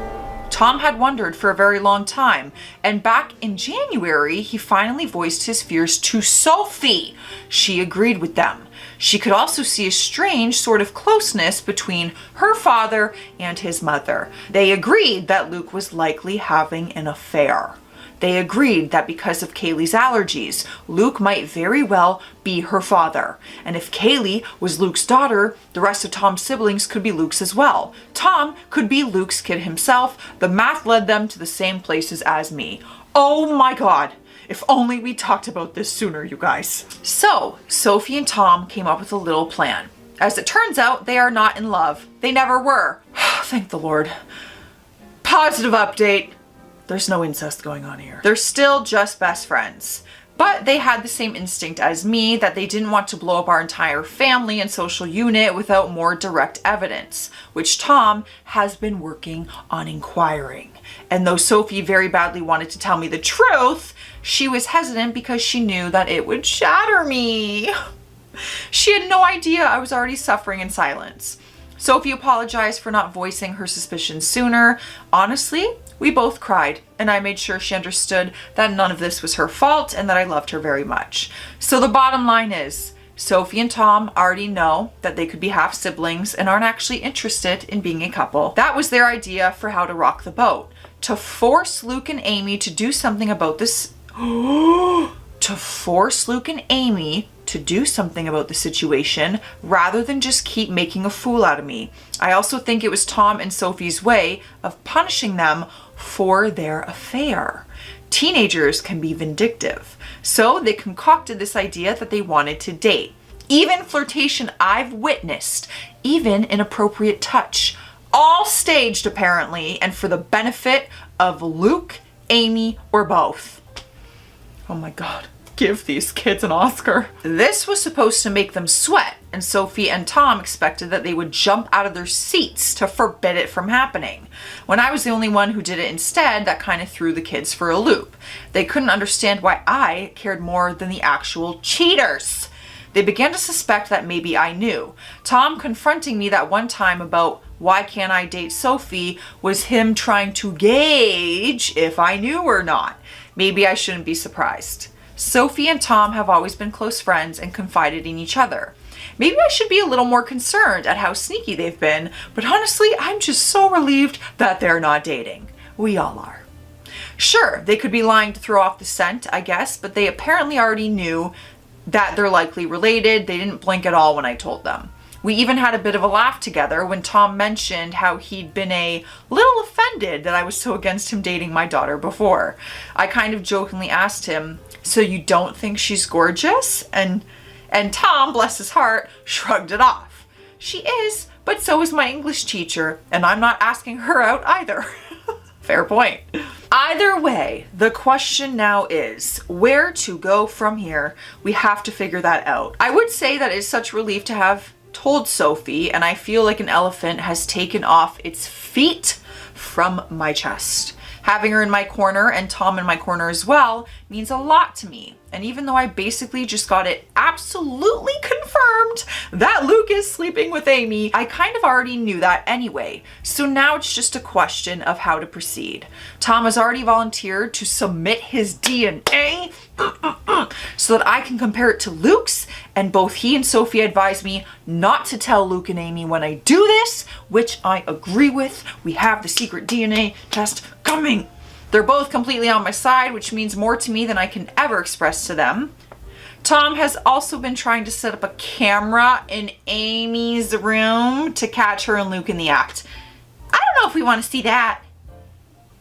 Tom had wondered for a very long time, and back in January, he finally voiced his fears to Sophie. She agreed with them. She could also see a strange sort of closeness between her father and his mother. They agreed that Luke was likely having an affair. They agreed that because of Kaylee's allergies, Luke might very well be her father. And if Kaylee was Luke's daughter, the rest of Tom's siblings could be Luke's as well. Tom could be Luke's kid himself. The math led them to the same places as me. Oh my God. If only we talked about this sooner, you guys. So, Sophie and Tom came up with a little plan. As it turns out, they are not in love. They never were. Thank the Lord. Positive update. There's no incest going on here. They're still just best friends. But they had the same instinct as me, that they didn't want to blow up our entire family and social unit without more direct evidence, which Tom has been working on inquiring. And though Sophie very badly wanted to tell me the truth, she was hesitant because she knew that it would shatter me. She had no idea I was already suffering in silence. Sophie apologized for not voicing her suspicions sooner. Honestly, we both cried, and I made sure she understood that none of this was her fault and that I loved her very much. So the bottom line is, Sophie and Tom already know that they could be half siblings and aren't actually interested in being a couple. That was their idea for how to rock the boat. To force Luke and Amy to do something about this. To force Luke and Amy to do something about the situation rather than just keep making a fool out of me. I also think it was Tom and Sophie's way of punishing them for their affair. Teenagers can be vindictive, so they concocted this idea that they wanted to date. Even flirtation I've witnessed, even inappropriate touch, all staged apparently, and for the benefit of Luke, Amy, or both. Oh my God. Give these kids an Oscar. This was supposed to make them sweat, and Sophie and Tom expected that they would jump out of their seats to forbid it from happening. When I was the only one who did it instead, that kind of threw the kids for a loop. They couldn't understand why I cared more than the actual cheaters. They began to suspect that maybe I knew. Tom confronting me that one time about why can't I date Sophie was him trying to gauge if I knew or not. Maybe I shouldn't be surprised. Sophie and Tom have always been close friends and confided in each other. Maybe I should be a little more concerned at how sneaky they've been, but honestly, I'm just so relieved that they're not dating. We all are. Sure, they could be lying to throw off the scent, I guess, but they apparently already knew that they're likely related. They didn't blink at all when I told them. We even had a bit of a laugh together when Tom mentioned how he'd been a little offended that I was so against him dating my daughter before. I kind of jokingly asked him, "So you don't think she's gorgeous?" And Tom, bless his heart, shrugged it off. She is, but so is my English teacher, and I'm not asking her out either. Fair point. Either way, the question now is where to go from here. We have to figure that out. I would say that it's such a relief to have told Sophie, and I feel like an elephant has taken off its feet from my chest. Having her in my corner and Tom in my corner as well means a lot to me. And even though I basically just got it absolutely confirmed that Luke is sleeping with Amy, I kind of already knew that anyway. So now it's just a question of how to proceed. Tom has already volunteered to submit his DNA so that I can compare it to Luke's, and both he and Sophie advised me not to tell Luke and Amy when I do this, which I agree with. We have the secret DNA test coming. They're both completely on my side, which means more to me than I can ever express to them. Tom has also been trying to set up a camera in Amy's room to catch her and Luke in the act. I don't know if we want to see that.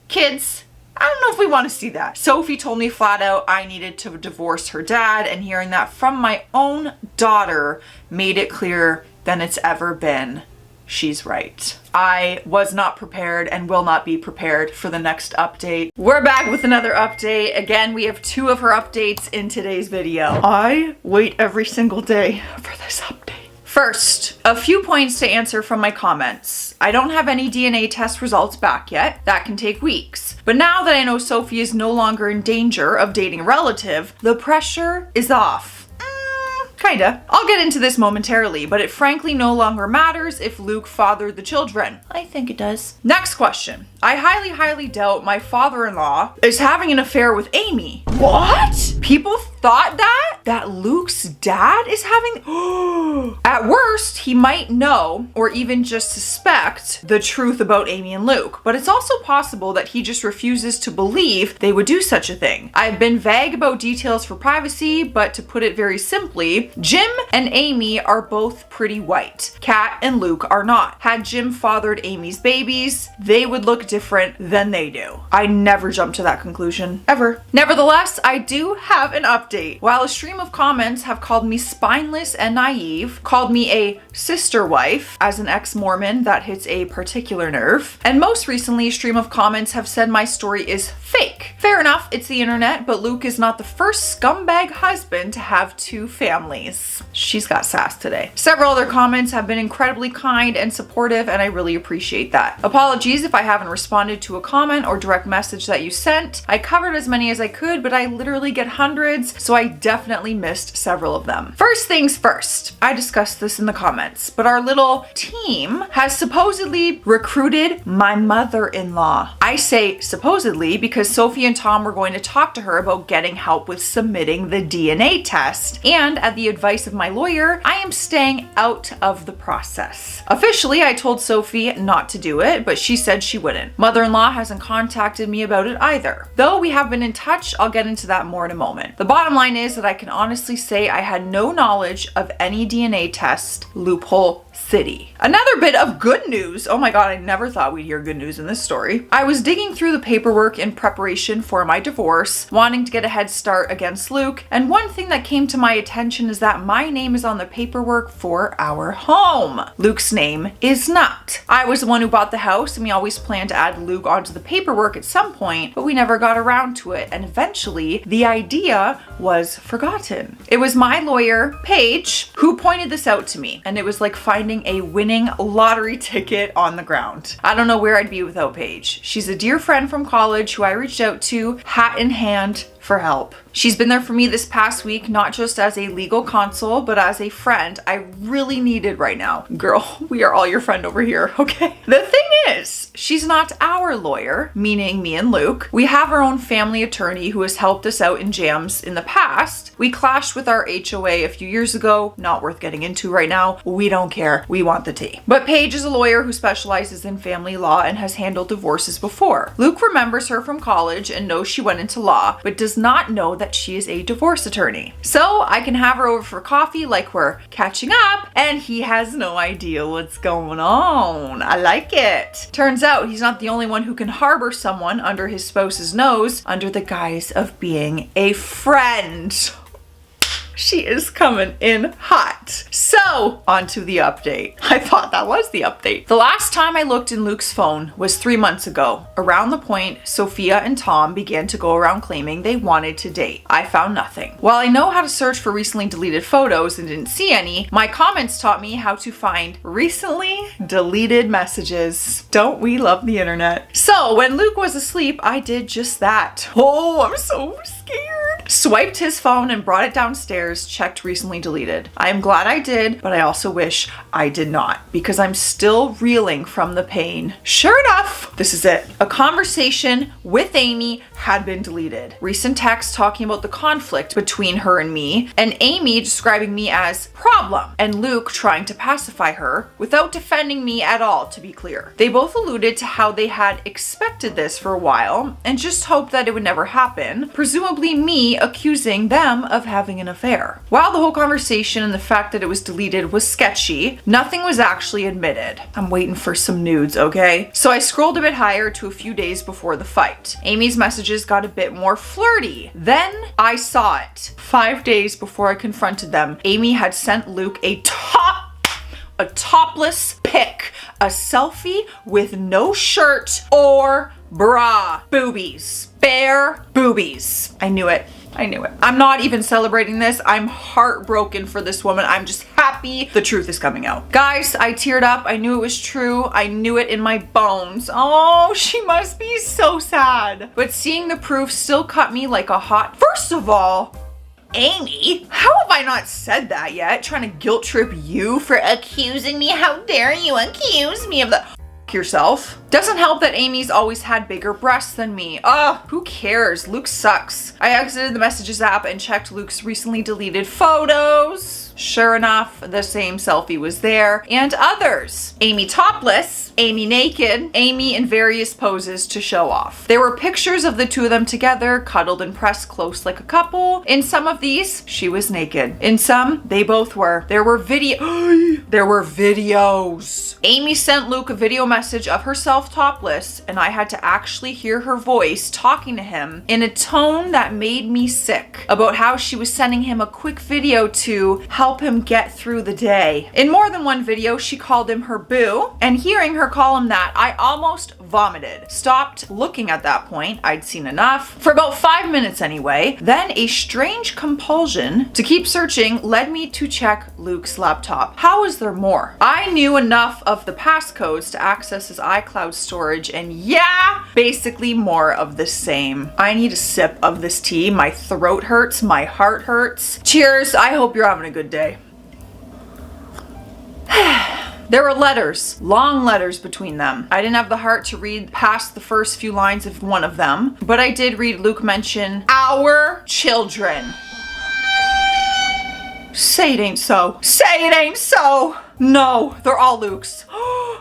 Kids, I don't know if we want to see that. Sophie told me flat out I needed to divorce her dad, and hearing that from my own daughter made it clearer than it's ever been. She's right. I was not prepared and will not be prepared for the next update. We're back with another update. Again, we have 2 of her updates in today's video. I wait every single day for this update. First, a few points to answer from my comments. I don't have any DNA test results back yet. That can take weeks. But now that I know Sophie is no longer in danger of dating a relative, the pressure is off. Kinda. I'll get into this momentarily, but it frankly no longer matters if Luke fathered the children. I think it does. Next question. I highly doubt my father-in-law is having an affair with Amy. What? People thought that? That Luke's dad is having... At worst, he might know or even just suspect the truth about Amy and Luke, but it's also possible that he just refuses to believe they would do such a thing. I've been vague about details for privacy, but to put it very simply, Jim and Amy are both pretty white. Kat and Luke are not. Had Jim fathered Amy's babies, they would look different than they do. I never jumped to that conclusion, ever. Nevertheless, I do have an update. While a stream of comments have called me spineless and naive, called me a sister wife, as an ex-Mormon that hits a particular nerve, and most recently a stream of comments have said my story is fake. Fair enough, it's the internet, but Luke is not the first scumbag husband to have 2 families. She's got sass today. Several other comments have been incredibly kind and supportive, and I really appreciate that. Apologies if I haven't responded to a comment or direct message that you sent. I covered as many as I could, but I literally get hundreds, so I definitely missed several of them. First things first, I discussed this in the comments, but our little team has supposedly recruited my mother-in-law. I say supposedly because Sophie and Tom were going to talk to her about getting help with submitting the DNA test, and at the advice of my lawyer, I am staying out of the process. Officially, I told Sophie not to do it, but she said she wouldn't. Mother-in-law hasn't contacted me about it either. Though we have been in touch, I'll get into that more in a moment. The bottom line is that I can honestly say I had no knowledge of any DNA test loophole city. Another bit of good news. Oh my god, I never thought we'd hear good news in this story. I was digging through the paperwork in preparation for my divorce, wanting to get a head start against Luke, and one thing that came to my attention is that my name is on the paperwork for our home. Luke's name is not. I was the one who bought the house, and we always planned to add Luke onto the paperwork at some point, but we never got around to it, and eventually the idea was forgotten. It was my lawyer, Paige, who pointed this out to me, and it was like finding a winning lottery ticket on the ground. I don't know where I'd be without Paige. She's a dear friend from college who I reached out to, hat in hand, for help. She's been there for me this past week, not just as a legal counsel, but as a friend I really needed right now. Girl, we are all your friend over here, okay? The thing is, she's not our lawyer, meaning me and Luke. We have our own family attorney who has helped us out in jams in the past. We clashed with our HOA a few years ago, not worth getting into right now. We don't care, we want the tea. But Paige is a lawyer who specializes in family law and has handled divorces before. Luke remembers her from college and knows she went into law, but does not know that she is a divorce attorney. So I can have her over for coffee like we're catching up, and he has no idea what's going on. I like it. Turns out he's not the only one who can harbor someone under his spouse's nose under the guise of being a friend. She is coming in hot. So, on to the update. I thought that was the update. The last time I looked in Luke's phone was 3 months ago, around the point Sophia and Tom began to go around claiming they wanted to date. I found nothing. While I know how to search for recently deleted photos and didn't see any, my comments taught me how to find recently deleted messages. Don't we love the internet? So, when Luke was asleep, I did just that. Oh, I'm so scared. Swiped his phone and brought it downstairs, checked recently deleted. I am glad I did, but I also wish I did not, because I'm still reeling from the pain. Sure enough, this is it. A conversation with Amy had been deleted. Recent texts talking about the conflict between her and me, and Amy describing me as problem, and Luke trying to pacify her without defending me at all, to be clear. They both alluded to how they had expected this for a while and just hoped that it would never happen, presumably presumably me accusing them of having an affair. While the whole conversation and the fact that it was deleted was sketchy, nothing was actually admitted. I'm waiting for some nudes, okay? So I scrolled a bit higher to a few days before the fight. Amy's messages got a bit more flirty. Then I saw it. 5 days before I confronted them, Amy had sent Luke a topless pic, a selfie with no shirt or bra. Boobies. Bare boobies. I knew it. I knew it. I'm not even celebrating this. I'm heartbroken for this woman. I'm just happy the truth is coming out. Guys, I teared up. I knew it was true. I knew it in my bones. Oh, she must be so sad. But seeing the proof still cut me like a hot... First of all, Amy, how have I not said that yet? Trying to guilt trip you for accusing me? How dare you accuse me of that? Yourself. Doesn't help that Amy's always had bigger breasts than me. Ugh, who cares? Luke sucks. I exited the messages app and checked Luke's recently deleted photos. Sure enough, the same selfie was there, and others. Amy topless, Amy naked, Amy in various poses to show off. There were pictures of the two of them together, cuddled and pressed close like a couple. In some of these, she was naked. In some, they both were. There were videos. Amy sent Luke a video message of herself topless, and I had to actually hear her voice talking to him in a tone that made me sick about how she was sending him a quick video to help him get through the day. In more than one video, she called him her boo, and hearing her call him that, I almost vomited. Stopped looking at that point. I'd seen enough. For about 5 minutes anyway. Then a strange compulsion to keep searching led me to check Luke's laptop. How is there more? I knew enough of the passcodes to access his iCloud storage, and yeah, basically more of the same. I need a sip of this tea. My throat hurts. My heart hurts. Cheers. I hope you're having a good day. There were letters, long letters between them. I didn't have the heart to read past the first few lines of one of them, but I did read Luke mention our children. Say it ain't so. Say it ain't so. No, they're all Luke's.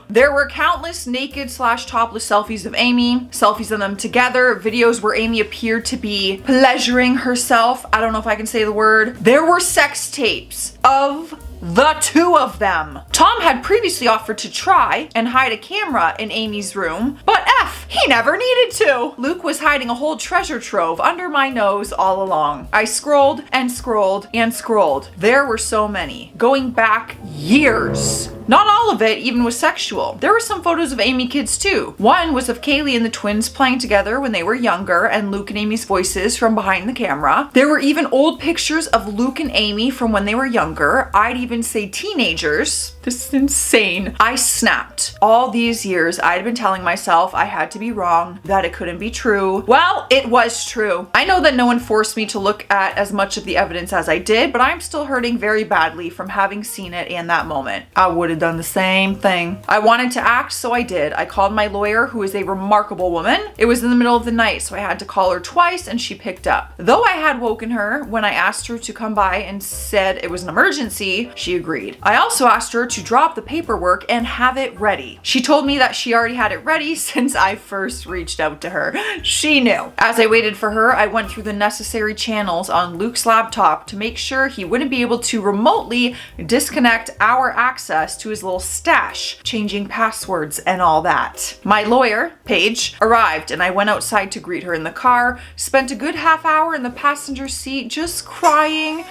There were countless naked/topless selfies of Amy, selfies of them together, videos where Amy appeared to be pleasuring herself. I don't know if I can say the word. There were sex tapes of the two of them. Tom had previously offered to try and hide a camera in Amy's room, but he never needed to. Luke was hiding a whole treasure trove under my nose all along. I scrolled and scrolled and scrolled. There were so many, going back years. Not all of it even was sexual. There were some photos of Amy kids too. One was of Kaylee and the twins playing together when they were younger, and Luke and Amy's voices from behind the camera. There were even old pictures of Luke and Amy from when they were younger. I'd even say teenagers. This is insane. I snapped. All these years I'd been telling myself I had to be wrong, that it couldn't be true. Well, it was true. I know that no one forced me to look at as much of the evidence as I did, but I'm still hurting very badly from having seen it in that moment. I would have done the same thing. I wanted to act, so I did. I called my lawyer, who is a remarkable woman. It was in the middle of the night, so I had to call her twice, and she picked up. Though I had woken her when I asked her to come by and said it was an emergency, she agreed. I also asked her to drop the paperwork and have it ready. She told me that she already had it ready since I first reached out to her. She knew. As I waited for her, I went through the necessary channels on Luke's laptop to make sure he wouldn't be able to remotely disconnect our access to his little stash, changing passwords and all that. My lawyer, Paige, arrived, and I went outside to greet her in the car, spent a good half hour in the passenger seat just crying.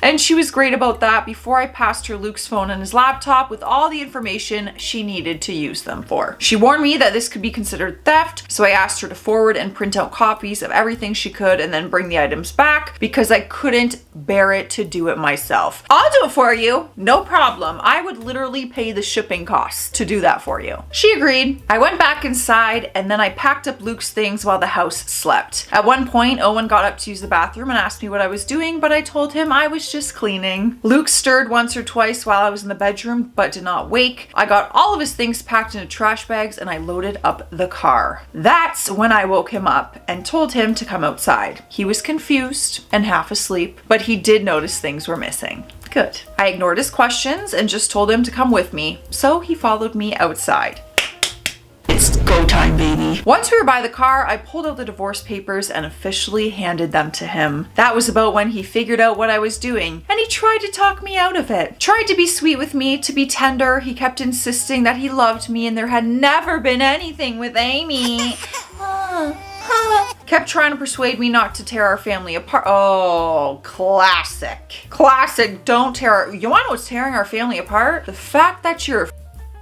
And she was great about that before I passed her Luke's phone and his laptop with all the information she needed to use them for. She warned me that this could be considered theft, so I asked her to forward and print out copies of everything she could and then bring the items back because I couldn't bear it to do it myself. I'll do it for you. No problem. I would literally pay the shipping costs to do that for you. She agreed. I went back inside and then I packed up Luke's things while the house slept. At one point, Owen got up to use the bathroom and asked me what I was doing, but I told him I was just cleaning. Luke stirred once or twice while I was in the bedroom, but did not wake. I got all of his things packed into trash bags and I loaded up the car. That's when I woke him up and told him to come outside. He was confused and half asleep, but he did notice things were missing. Good. I ignored his questions and just told him to come with me, so he followed me outside. It's go time, baby. Once we were by the car, I pulled out the divorce papers and officially handed them to him. That was about when he figured out what I was doing, and he tried to talk me out of it. Tried to be sweet with me, to be tender. He kept insisting that he loved me and there had never been anything with Amy. Kept trying to persuade me not to tear our family apart. Oh, classic. Classic, don't tear. You want to know what's tearing our family apart? The fact that you're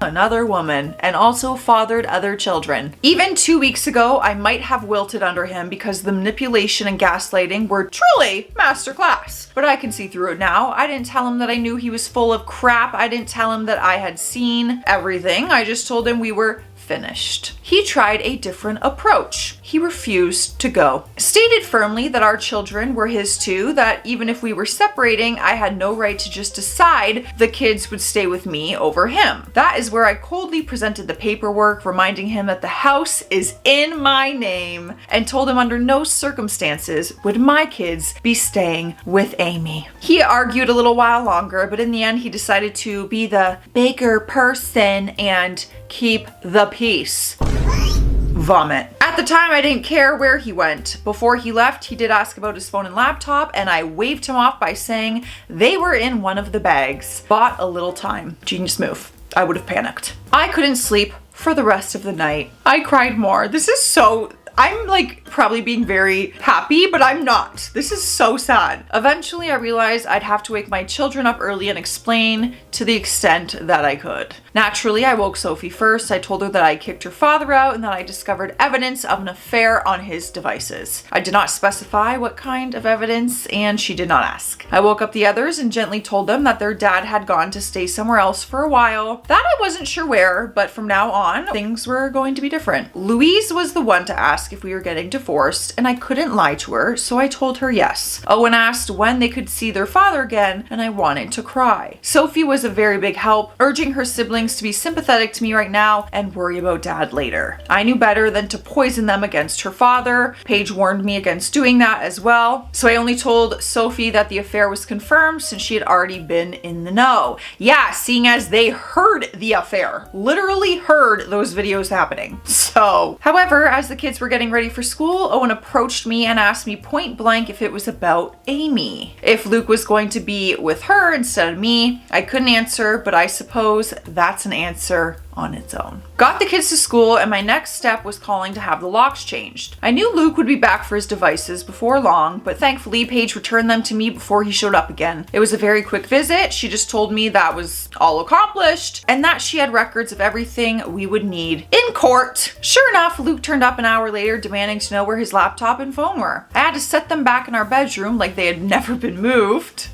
another woman and also fathered other children. Even 2 weeks ago, I might have wilted under him because the manipulation and gaslighting were truly masterclass. But I can see through it now. I didn't tell him that I knew he was full of crap. I didn't tell him that I had seen everything. I just told him we were finished. He tried a different approach. He refused to go. Stated firmly that our children were his too, that even if we were separating, I had no right to just decide the kids would stay with me over him. That is where I coldly presented the paperwork, reminding him that the house is in my name, and told him under no circumstances would my kids be staying with Amy. He argued a little while longer, but in the end he decided to be the bigger person and keep the peace. Vomit. At the time, I didn't care where he went. Before he left, he did ask about his phone and laptop, and I waved him off by saying they were in one of the bags. Bought a little time. Genius move. I would have panicked. I couldn't sleep for the rest of the night. I cried more. This is so... I'm like probably being very happy, but I'm not. This is so sad. Eventually, I realized I'd have to wake my children up early and explain to the extent that I could. Naturally, I woke Sophie first. I told her that I kicked her father out and that I discovered evidence of an affair on his devices. I did not specify what kind of evidence, and she did not ask. I woke up the others and gently told them that their dad had gone to stay somewhere else for a while. That I wasn't sure where, but from now on, things were going to be different. Louise was the one to ask if we were getting divorced, and I couldn't lie to her, so I told her yes. Owen asked when they could see their father again, and I wanted to cry. Sophie was a very big help, urging her siblings to be sympathetic to me right now and worry about dad later. I knew better than to poison them against her father. Paige warned me against doing that as well, so I only told Sophie that the affair was confirmed since she had already been in the know. Yeah, seeing as they heard the affair, literally heard those videos happening. So, however, as the kids were getting ready for school, Owen approached me and asked me point blank if it was about Amy. If Luke was going to be with her instead of me. I couldn't answer, but I suppose that's an answer on its own. Got the kids to school, and my next step was calling to have the locks changed. I knew Luke would be back for his devices before long, but thankfully Paige returned them to me before he showed up again. It was a very quick visit. She just told me that was all accomplished and that she had records of everything we would need in court. Sure enough, Luke turned up an hour later demanding to know where his laptop and phone were. I had to set them back in our bedroom like they had never been moved.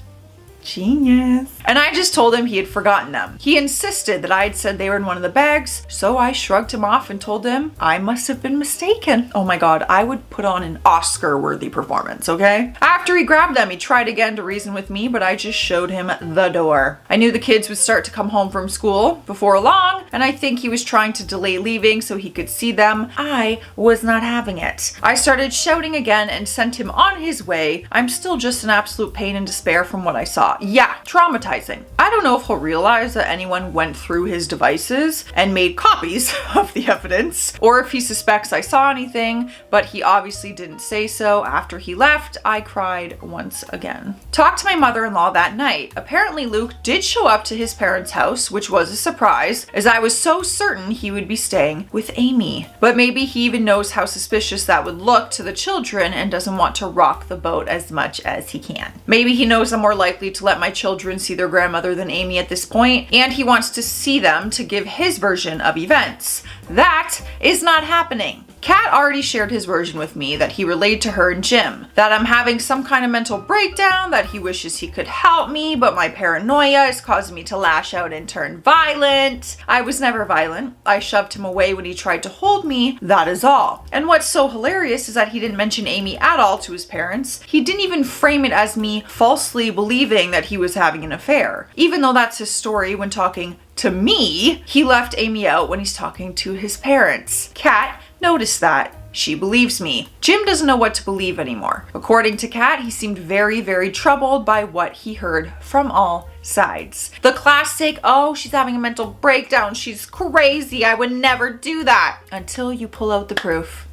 Genius. And I just told him he had forgotten them. He insisted that I had said they were in one of the bags, so I shrugged him off and told him I must have been mistaken. Oh my god, I would put on an Oscar-worthy performance, okay? After he grabbed them, he tried again to reason with me, but I just showed him the door. I knew the kids would start to come home from school before long, and I think he was trying to delay leaving so he could see them. I was not having it. I started shouting again and sent him on his way. I'm still just an absolute pain and despair from what I saw. Yeah, traumatizing. I don't know if he'll realize that anyone went through his devices and made copies of the evidence, or if he suspects I saw anything, but he obviously didn't say so. After he left, I cried once again. Talked to my mother-in-law that night. Apparently Luke did show up to his parents' house, which was a surprise, as I was so certain he would be staying with Amy. But maybe he even knows how suspicious that would look to the children and doesn't want to rock the boat as much as he can. Maybe he knows I'm more likely to let my children see their grandmother than Amy at this point, and he wants to see them to give his version of events. That is not happening. Kat already shared his version with me that he relayed to her in gym, that I'm having some kind of mental breakdown, that he wishes he could help me, but my paranoia is causing me to lash out and turn violent. I was never violent. I shoved him away when he tried to hold me, that is all. And what's so hilarious is that he didn't mention Amy at all to his parents. He didn't even frame it as me falsely believing that he was having an affair. Even though that's his story when talking to me, he left Amy out when he's talking to his parents. Kat noticed that. She believes me. Jim doesn't know what to believe anymore. According to Kat, he seemed very, very troubled by what he heard from all sides. The classic, oh, she's having a mental breakdown. She's crazy. I would never do that. Until you pull out the proof.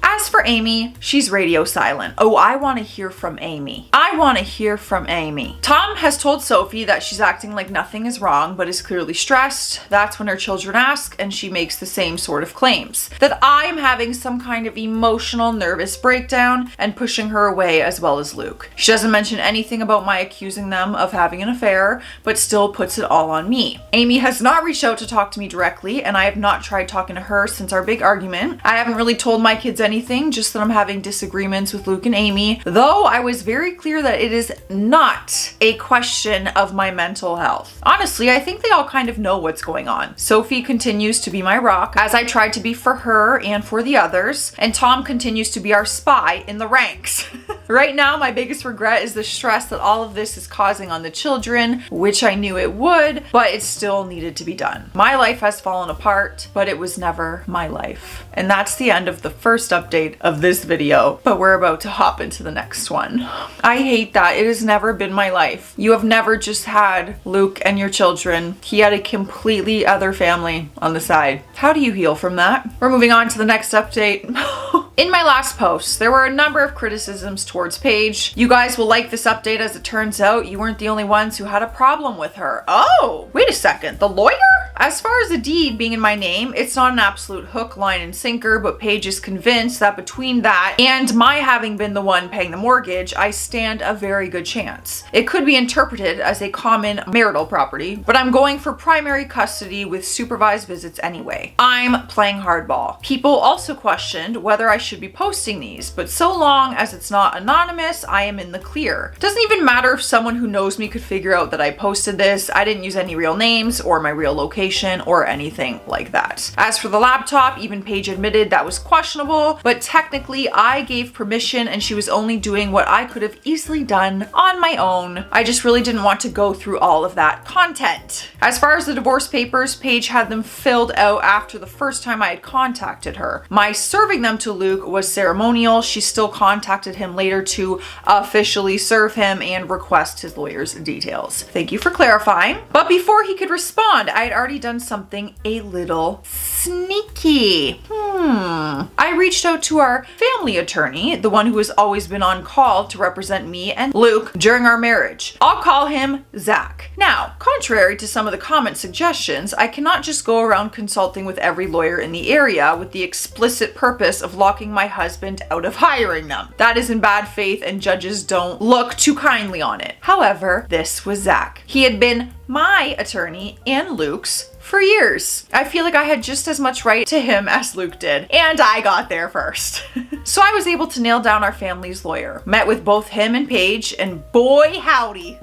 As for Amy, she's radio silent. Oh, I want to hear from Amy. I want to hear from Amy. Tom has told Sophie that she's acting like nothing is wrong, but is clearly stressed. That's when her children ask, and she makes the same sort of claims. That I'm having some kind of emotional, nervous breakdown and pushing her away, as well as Luke. She doesn't mention anything about my accusing them of having an affair, but still puts it all on me. Amy has not reached out to talk to me directly, and I have not tried talking to her since our big argument. I haven't really told my kids anything, just that I'm having disagreements with Luke and Amy, though I was very clear that it is not a question of my mental health. Honestly, I think they all kind of know what's going on. Sophie continues to be my rock, as I tried to be for her and for the others, and Tom continues to be our spy in the ranks. Right now, my biggest regret is the stress that all of this is causing on the children, which I knew it would, but it still needed to be done. My life has fallen apart, but it was never my life. And that's the end of the first update of this video, but we're about to hop into the next one. I hate that. It has never been my life. You have never just had Luke and your children. He had a completely other family on the side. How do you heal from that? We're moving on to the next update. In my last post, there were a number of criticisms towards Paige. You guys will like this update, as it turns out you weren't the only ones who had a problem with her. Oh, wait a second, the lawyer? As far as the deed being in my name, it's not an absolute hook, line, and sinker, but Paige is convinced that between that and my having been the one paying the mortgage, I stand a very good chance. It could be interpreted as a common marital property, but I'm going for primary custody with supervised visits anyway. I'm playing hardball. People also questioned whether I should be posting these, but so long as it's not anonymous, I am in the clear. Doesn't even matter if someone who knows me could figure out that I posted this. I didn't use any real names or my real location or anything like that. As for the laptop, even Paige admitted that was questionable, but technically I gave permission and she was only doing what I could have easily done on my own. I just really didn't want to go through all of that content. As far as the divorce papers, Paige had them filled out after the first time I had contacted her. My serving them to Luke was ceremonial. She still contacted him later to officially serve him and request his lawyer's details. Thank you for clarifying. But before he could respond, I had already done something a little sneaky. I reached out to our family attorney, the one who has always been on call to represent me and Luke during our marriage. I'll call him Zach. Now, contrary to some of the comment suggestions, I cannot just go around consulting with every lawyer in the area with the explicit purpose of locking my husband out of hiring them. That is in bad faith, and judges don't look too kindly on it. However, this was Zach. He had been my attorney and Luke's for years. I feel like I had just as much right to him as Luke did, and I got there first. So I was able to nail down our family's lawyer. Met with both him and Paige, and boy howdy,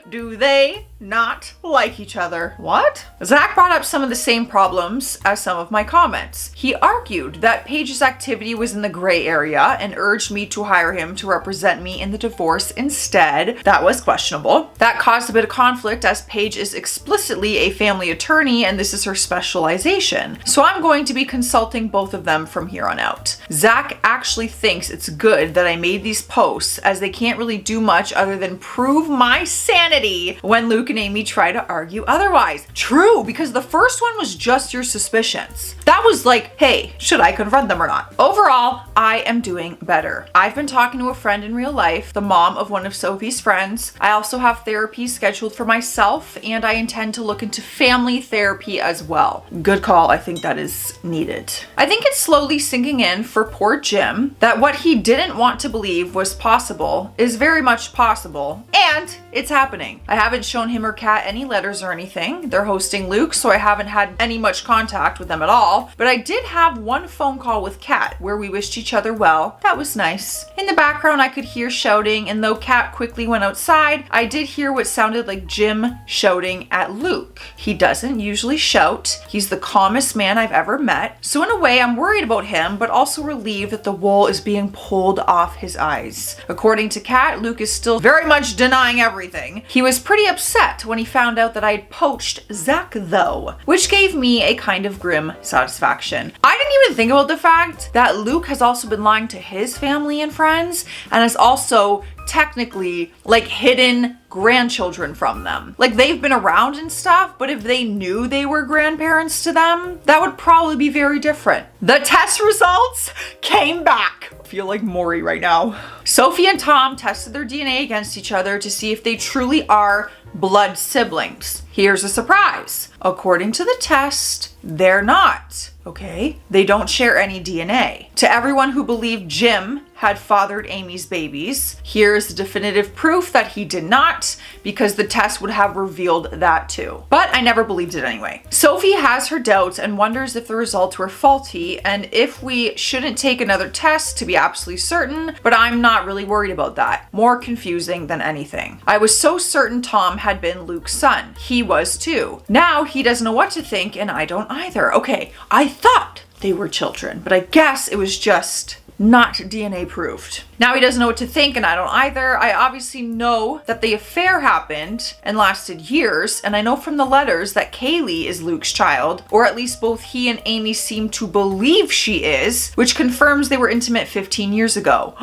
do they not like each other. What? Zach brought up some of the same problems as some of my comments. He argued that Paige's activity was in the gray area and urged me to hire him to represent me in the divorce instead. That was questionable. That caused a bit of conflict, as Paige is explicitly a family attorney and this is her specialization. So I'm going to be consulting both of them from here on out. Zach actually thinks it's good that I made these posts, as they can't really do much other than prove my sanity when Luke and Amy try to argue otherwise. True, because the first one was just your suspicions. That was like, hey, should I confront them or not? Overall, I am doing better. I've been talking to a friend in real life, the mom of one of Sophie's friends. I also have therapy scheduled for myself, and I intend to look into family therapy as well. Good call. I think that is needed. I think it's slowly sinking in for poor Jim that what he didn't want to believe was possible is very much possible, and it's happening. I haven't shown him or Kat any letters or anything. They're hosting Luke, so I haven't had any much contact with them at all, but I did have one phone call with Kat where we wished each other well. That was nice. In the background, I could hear shouting, and though Kat quickly went outside, I did hear what sounded like Jim shouting at Luke. He doesn't usually shout. He's the calmest man I've ever met. So in a way, I'm worried about him, but also also relieved that the wool is being pulled off his eyes. According to Kat, Luke is still very much denying everything. He was pretty upset when he found out that I had poached Zach though, which gave me a kind of grim satisfaction. I didn't even think about the fact that Luke has also been lying to his family and friends and has also technically like hidden grandchildren from them. Like they've been around and stuff, but if they knew they were grandparents to them, that would probably be very different. The test results came back. I feel like Maury right now. Sophie and Tom tested their DNA against each other to see if they truly are blood siblings. Here's a surprise. According to the test, they're not. Okay? They don't share any DNA. To everyone who believed Jim had fathered Amy's babies, here's definitive proof that he did not, because the test would have revealed that too. But I never believed it anyway. Sophie has her doubts and wonders if the results were faulty and if we shouldn't take another test to be absolutely certain, but I'm not really worried about that. More confusing than anything. I was so certain Tom had been Luke's son. He was too. Now he doesn't know what to think and I don't either. Okay, I thought they were children, but I guess it was just not DNA proved. Now he doesn't know what to think and I don't either. I obviously know that the affair happened and lasted years, and I know from the letters that Kaylee is Luke's child, or at least both he and Amy seem to believe she is, which confirms they were intimate 15 years ago.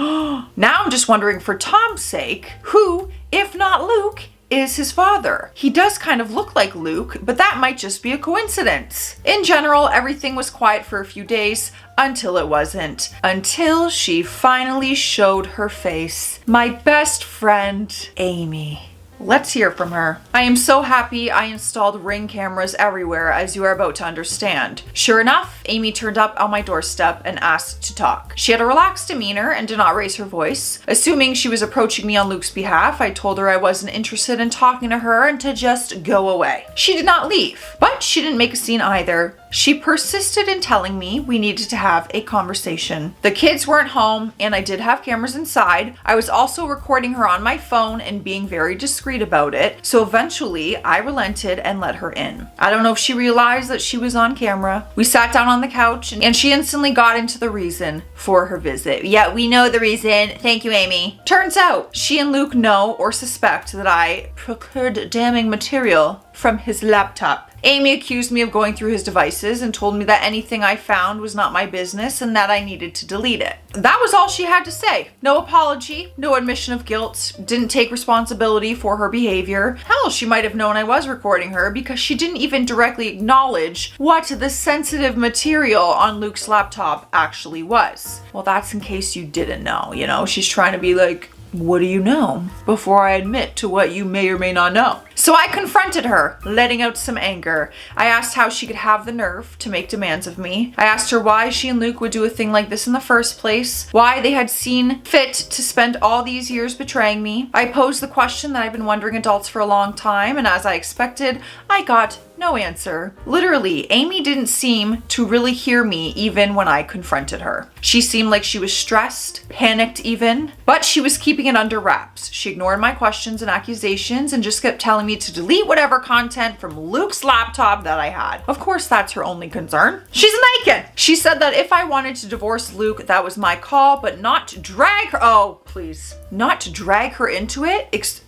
Now I'm just wondering, for Tom's sake, who, if not Luke, is his father? He does kind of look like Luke, but that might just be a coincidence. In general, everything was quiet for a few days until it wasn't. Until she finally showed her face. My best friend, Amy. Let's hear from her. I am so happy I installed Ring cameras everywhere, as you are about to understand. Sure enough, Amy turned up on my doorstep and asked to talk. She had a relaxed demeanor and did not raise her voice. Assuming she was approaching me on Luke's behalf, I told her I wasn't interested in talking to her and to just go away. She did not leave, but she didn't make a scene either. She persisted in telling me we needed to have a conversation. The kids weren't home and I did have cameras inside. I was also recording her on my phone and being very discreet about it. So eventually I relented and let her in. I don't know if she realized that she was on camera. We sat down on the couch and she instantly got into the reason for her visit. Yeah, we know the reason. Thank you, Amy. Turns out she and Luke know or suspect that I procured damning material from his laptop. Amy accused me of going through his devices and told me that anything I found was not my business and that I needed to delete it. That was all she had to say. No apology, no admission of guilt, didn't take responsibility for her behavior. Hell, she might have known I was recording her because she didn't even directly acknowledge what the sensitive material on Luke's laptop actually was. Well, that's in case you didn't know, you know? She's trying to be like, what do you know? Before I admit to what you may or may not know. So I confronted her, letting out some anger. I asked how she could have the nerve to make demands of me. I asked her why she and Luke would do a thing like this in the first place, why they had seen fit to spend all these years betraying me. I posed the question that I've been wondering adults for a long time, and as I expected, I got no answer. Literally, Amy didn't seem to really hear me even when I confronted her. She seemed like she was stressed, panicked even, but she was keeping it under wraps. She ignored my questions and accusations and just kept telling me to delete whatever content from Luke's laptop that I had. Of course, that's her only concern. She's naked. She said that if I wanted to divorce Luke, that was my call, but not to drag her. Oh, please. Not to drag her into it.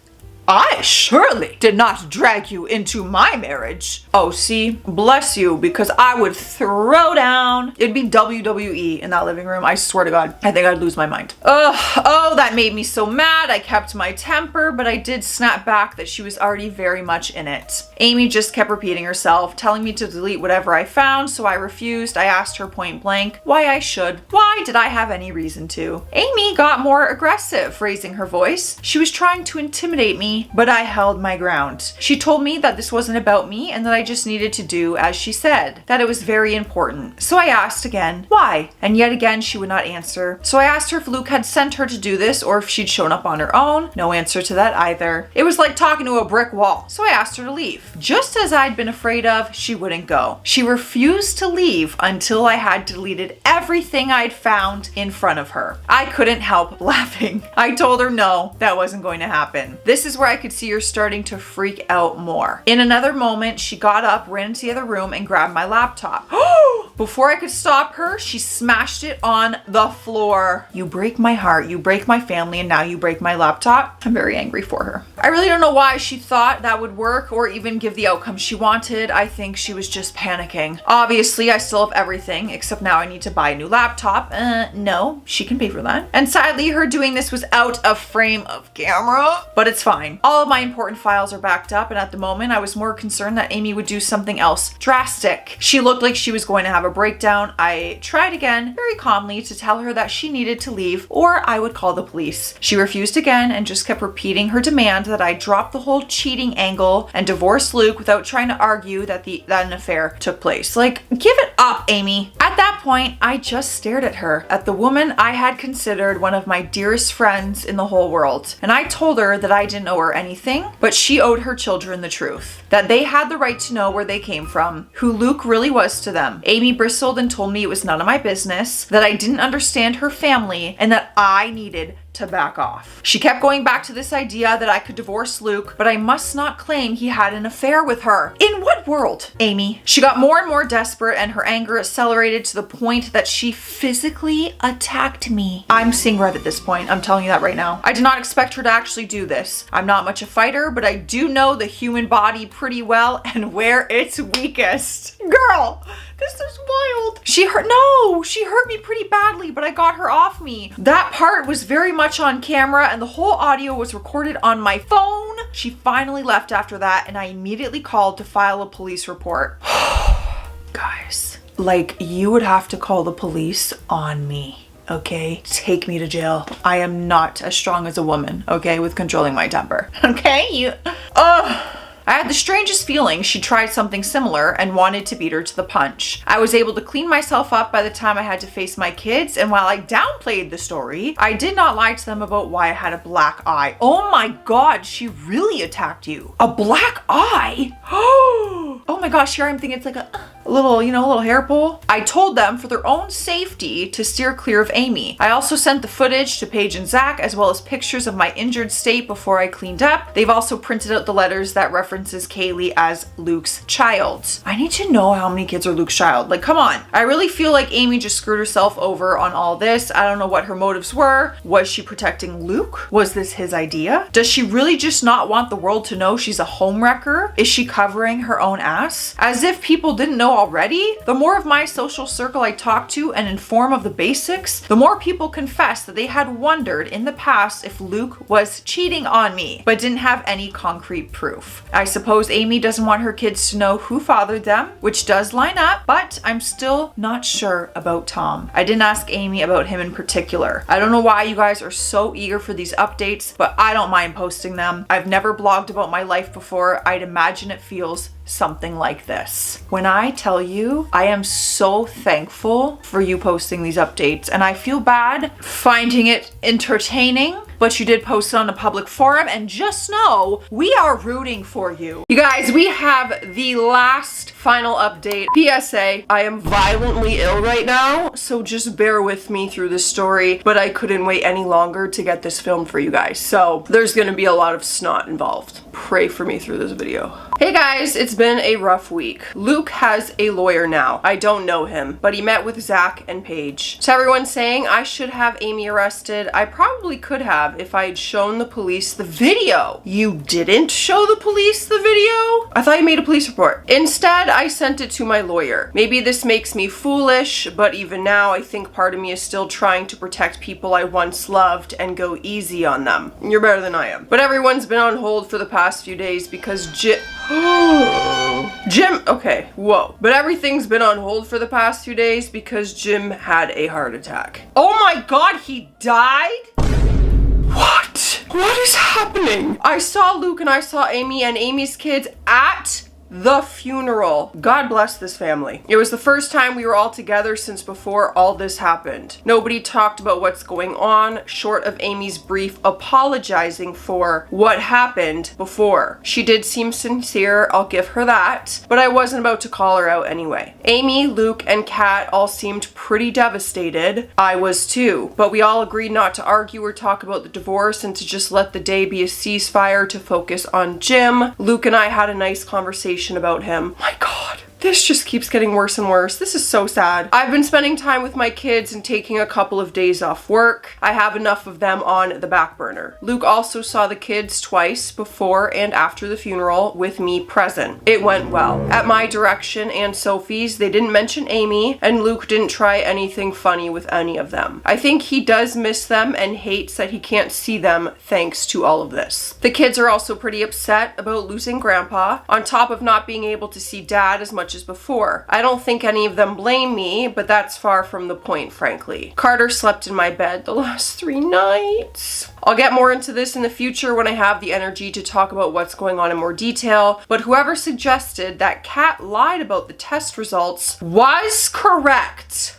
I surely did not drag you into my marriage. Oh, see, bless you, because I would throw down. It'd be WWE in that living room. I swear to God, I think I'd lose my mind. Oh, that made me so mad. I kept my temper, but I did snap back that she was already very much in it. Amy just kept repeating herself, telling me to delete whatever I found, so I refused. I asked her point blank why I should. Why did I have any reason to? Amy got more aggressive, raising her voice. She was trying to intimidate me, but I held my ground. She told me that this wasn't about me and that I just needed to do as she said, that it was very important. So I asked again, why? And yet again, she would not answer. So I asked her if Luke had sent her to do this or if she'd shown up on her own. No answer to that either. It was like talking to a brick wall. So I asked her to leave. Just as I'd been afraid of, she wouldn't go. She refused to leave until I had deleted everything I'd found in front of her. I couldn't help laughing. I told her no, that wasn't going to happen. This is where I could see her starting to freak out more. In another moment, she got up, ran into the other room, and grabbed my laptop. Before I could stop her, she smashed it on the floor. You break my heart, you break my family, and now you break my laptop. I'm very angry for her. I really don't know why she thought that would work or even give the outcome she wanted. I think she was just panicking. Obviously, I still have everything, except now I need to buy a new laptop. No, she can pay for that. And sadly, her doing this was out of frame of camera, but it's fine. All of my important files are backed up, and at the moment, I was more concerned that Amy would do something else drastic. She looked like she was going to have a breakdown. I tried again, very calmly, to tell her that she needed to leave or I would call the police. She refused again and just kept repeating her demand that I drop the whole cheating angle and divorce Luke without trying to argue that an affair took place. Like, give it up, Amy. At that point, I just stared at her, at the woman I had considered one of my dearest friends in the whole world. And I told her that I didn't owe her anything, but she owed her children the truth. That they had the right to know where they came from, who Luke really was to them. Amy bristled and told me it was none of my business, that I didn't understand her family, and that I needed to back off. She kept going back to this idea that I could divorce Luke, but I must not claim he had an affair with her. In what world, Amy? She got more and more desperate, and her anger accelerated to the point that she physically attacked me. I'm seeing red at this point. I'm telling you that right now. I did not expect her to actually do this. I'm not much a fighter, but I do know the human body pretty well and where it's weakest. Girl, this is wild. She hurt me pretty badly, but I got her off me. That part was very much on camera, and the whole audio was recorded on my phone. She finally left after that, and I immediately called to file a police report. Guys, like, you would have to call the police on me. Okay, take me to jail. I am not as strong as a woman, okay, with controlling my temper. Okay, I had the strangest feeling she tried something similar and wanted to beat her to the punch. I was able to clean myself up by the time I had to face my kids, and while I downplayed the story, I did not lie to them about why I had a black eye. Oh my God, she really attacked you. A black eye? Oh my gosh, here I'm thinking it's like a little hair pull. I told them for their own safety to steer clear of Amy. I also sent the footage to Paige and Zach, as well as pictures of my injured state before I cleaned up. They've also printed out the letters that references Kaylee as Luke's child. I need to know how many kids are Luke's child. Like, come on. I really feel like Amy just screwed herself over on all this. I don't know what her motives were. Was she protecting Luke? Was this his idea? Does she really just not want the world to know she's a homewrecker? Is she covering her own ass? As if people didn't know already. The more of my social circle I talk to and inform of the basics, the more people confess that they had wondered in the past if Luke was cheating on me, but didn't have any concrete proof. I suppose Amy doesn't want her kids to know who fathered them, which does line up, but I'm still not sure about Tom. I didn't ask Amy about him in particular. I don't know why you guys are so eager for these updates, but I don't mind posting them. I've never blogged about my life before. I'd imagine it feels something like this. When I tell you, I am so thankful for you posting these updates, and I feel bad finding it entertaining, but you did post it on a public forum, and just know we are rooting for you. You guys, we have the last final update. PSA, I am violently ill right now, so just bear with me through this story, but I couldn't wait any longer to get this filmed for you guys, so there's gonna be a lot of snot involved. Pray for me through this video. Hey guys, it's been a rough week. Luke has a lawyer now. I don't know him, but he met with Zach and Paige. So everyone's saying I should have Amy arrested. I probably could have if I had shown the police the video. You didn't show the police the video? I thought you made a police report. Instead, I sent it to my lawyer. Maybe this makes me foolish, but even now I think part of me is still trying to protect people I once loved and go easy on them. You're better than I am. But everyone's been on hold for the past few days because okay, whoa. But everything's been on hold for the past few days because Jim had a heart attack. Oh my God, he died? What? What is happening? I saw Luke and I saw Amy and Amy's kids at the funeral. God bless this family. It was the first time we were all together since before all this happened. Nobody talked about what's going on, short of Amy's brief apologizing for what happened before. She did seem sincere, I'll give her that, but I wasn't about to call her out anyway. Amy, Luke, and Kat all seemed pretty devastated. I was too, but we all agreed not to argue or talk about the divorce and to just let the day be a ceasefire to focus on Jim. Luke and I had a nice conversation about him. My God. This just keeps getting worse and worse. This is so sad. I've been spending time with my kids and taking a couple of days off work. I have enough of them on the back burner. Luke also saw the kids twice before and after the funeral with me present. It went well. At my direction and Sophie's, they didn't mention Amy, and Luke didn't try anything funny with any of them. I think he does miss them and hates that he can't see them thanks to all of this. The kids are also pretty upset about losing Grandpa, on top of not being able to see Dad as much as before. I don't think any of them blame me, but that's far from the point, frankly. Carter slept in my bed the last 3 nights. I'll get more into this in the future when I have the energy to talk about what's going on in more detail, but whoever suggested that Kat lied about the test results was correct.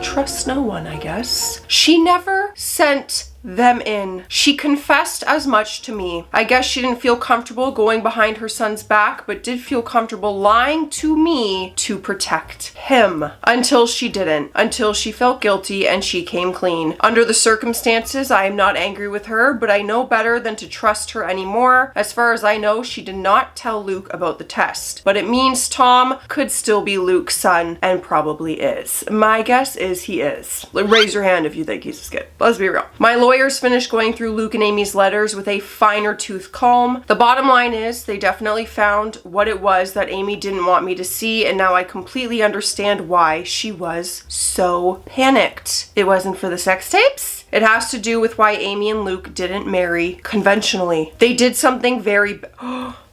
Trust no one, I guess. She never sent them in. She confessed as much to me. I guess she didn't feel comfortable going behind her son's back, but did feel comfortable lying to me to protect him. Until she didn't. Until she felt guilty and she came clean. Under the circumstances, I am not angry with her, but I know better than to trust her anymore. As far as I know, she did not tell Luke about the test, but it means Tom could still be Luke's son and probably is. My guess is he is. Raise your hand if you think he's a skid. Let's be real. My lawyers finished going through Luke and Amy's letters with a finer tooth comb. The bottom line is they definitely found what it was that Amy didn't want me to see, and now I completely understand why she was so panicked. It wasn't for the sex tapes? It has to do with why Amy and Luke didn't marry conventionally. They did something very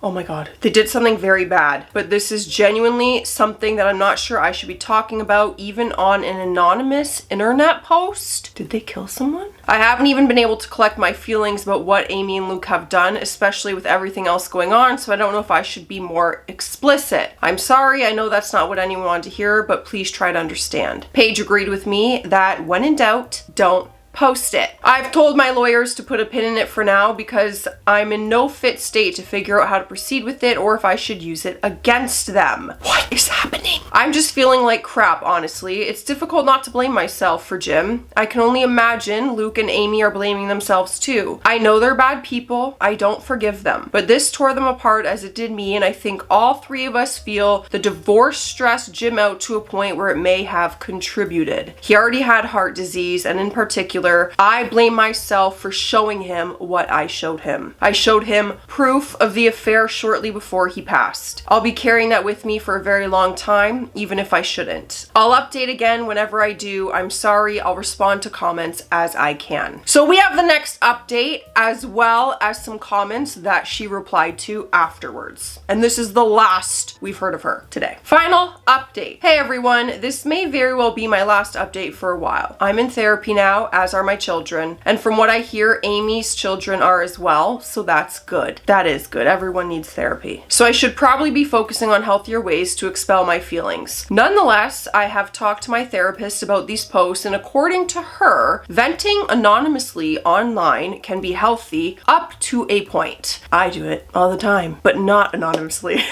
oh my God. They did something very bad, but this is genuinely something that I'm not sure I should be talking about even on an anonymous internet post. Did they kill someone? I haven't even been able to collect my feelings about what Amy and Luke have done, especially with everything else going on, so I don't know if I should be more explicit. I'm sorry, I know that's not what anyone wanted to hear, but please try to understand. Paige agreed with me that when in doubt, don't post it. I've told my lawyers to put a pin in it for now because I'm in no fit state to figure out how to proceed with it or if I should use it against them. What is happening? I'm just feeling like crap, honestly. It's difficult not to blame myself for Jim. I can only imagine Luke and Amy are blaming themselves too. I know they're bad people. I don't forgive them. But this tore them apart as it did me, and I think all 3 of us feel the divorce stressed Jim out to a point where it may have contributed. He already had heart disease, and in particular, I blame myself for showing him what I showed him. I showed him proof of the affair shortly before he passed. I'll be carrying that with me for a very long time, even if I shouldn't. I'll update again whenever I do. I'm sorry. I'll respond to comments as I can. So we have the next update as well as some comments that she replied to afterwards. And this is the last we've heard of her today. Final update. Hey everyone, this may very well be my last update for a while. I'm in therapy now, as are my children, and from what I hear, Amy's children are as well, so that's good. That is good. Everyone needs therapy. So I should probably be focusing on healthier ways to expel my feelings. Nonetheless, I have talked to my therapist about these posts, and according to her, venting anonymously online can be healthy up to a point. I do it all the time, but not anonymously.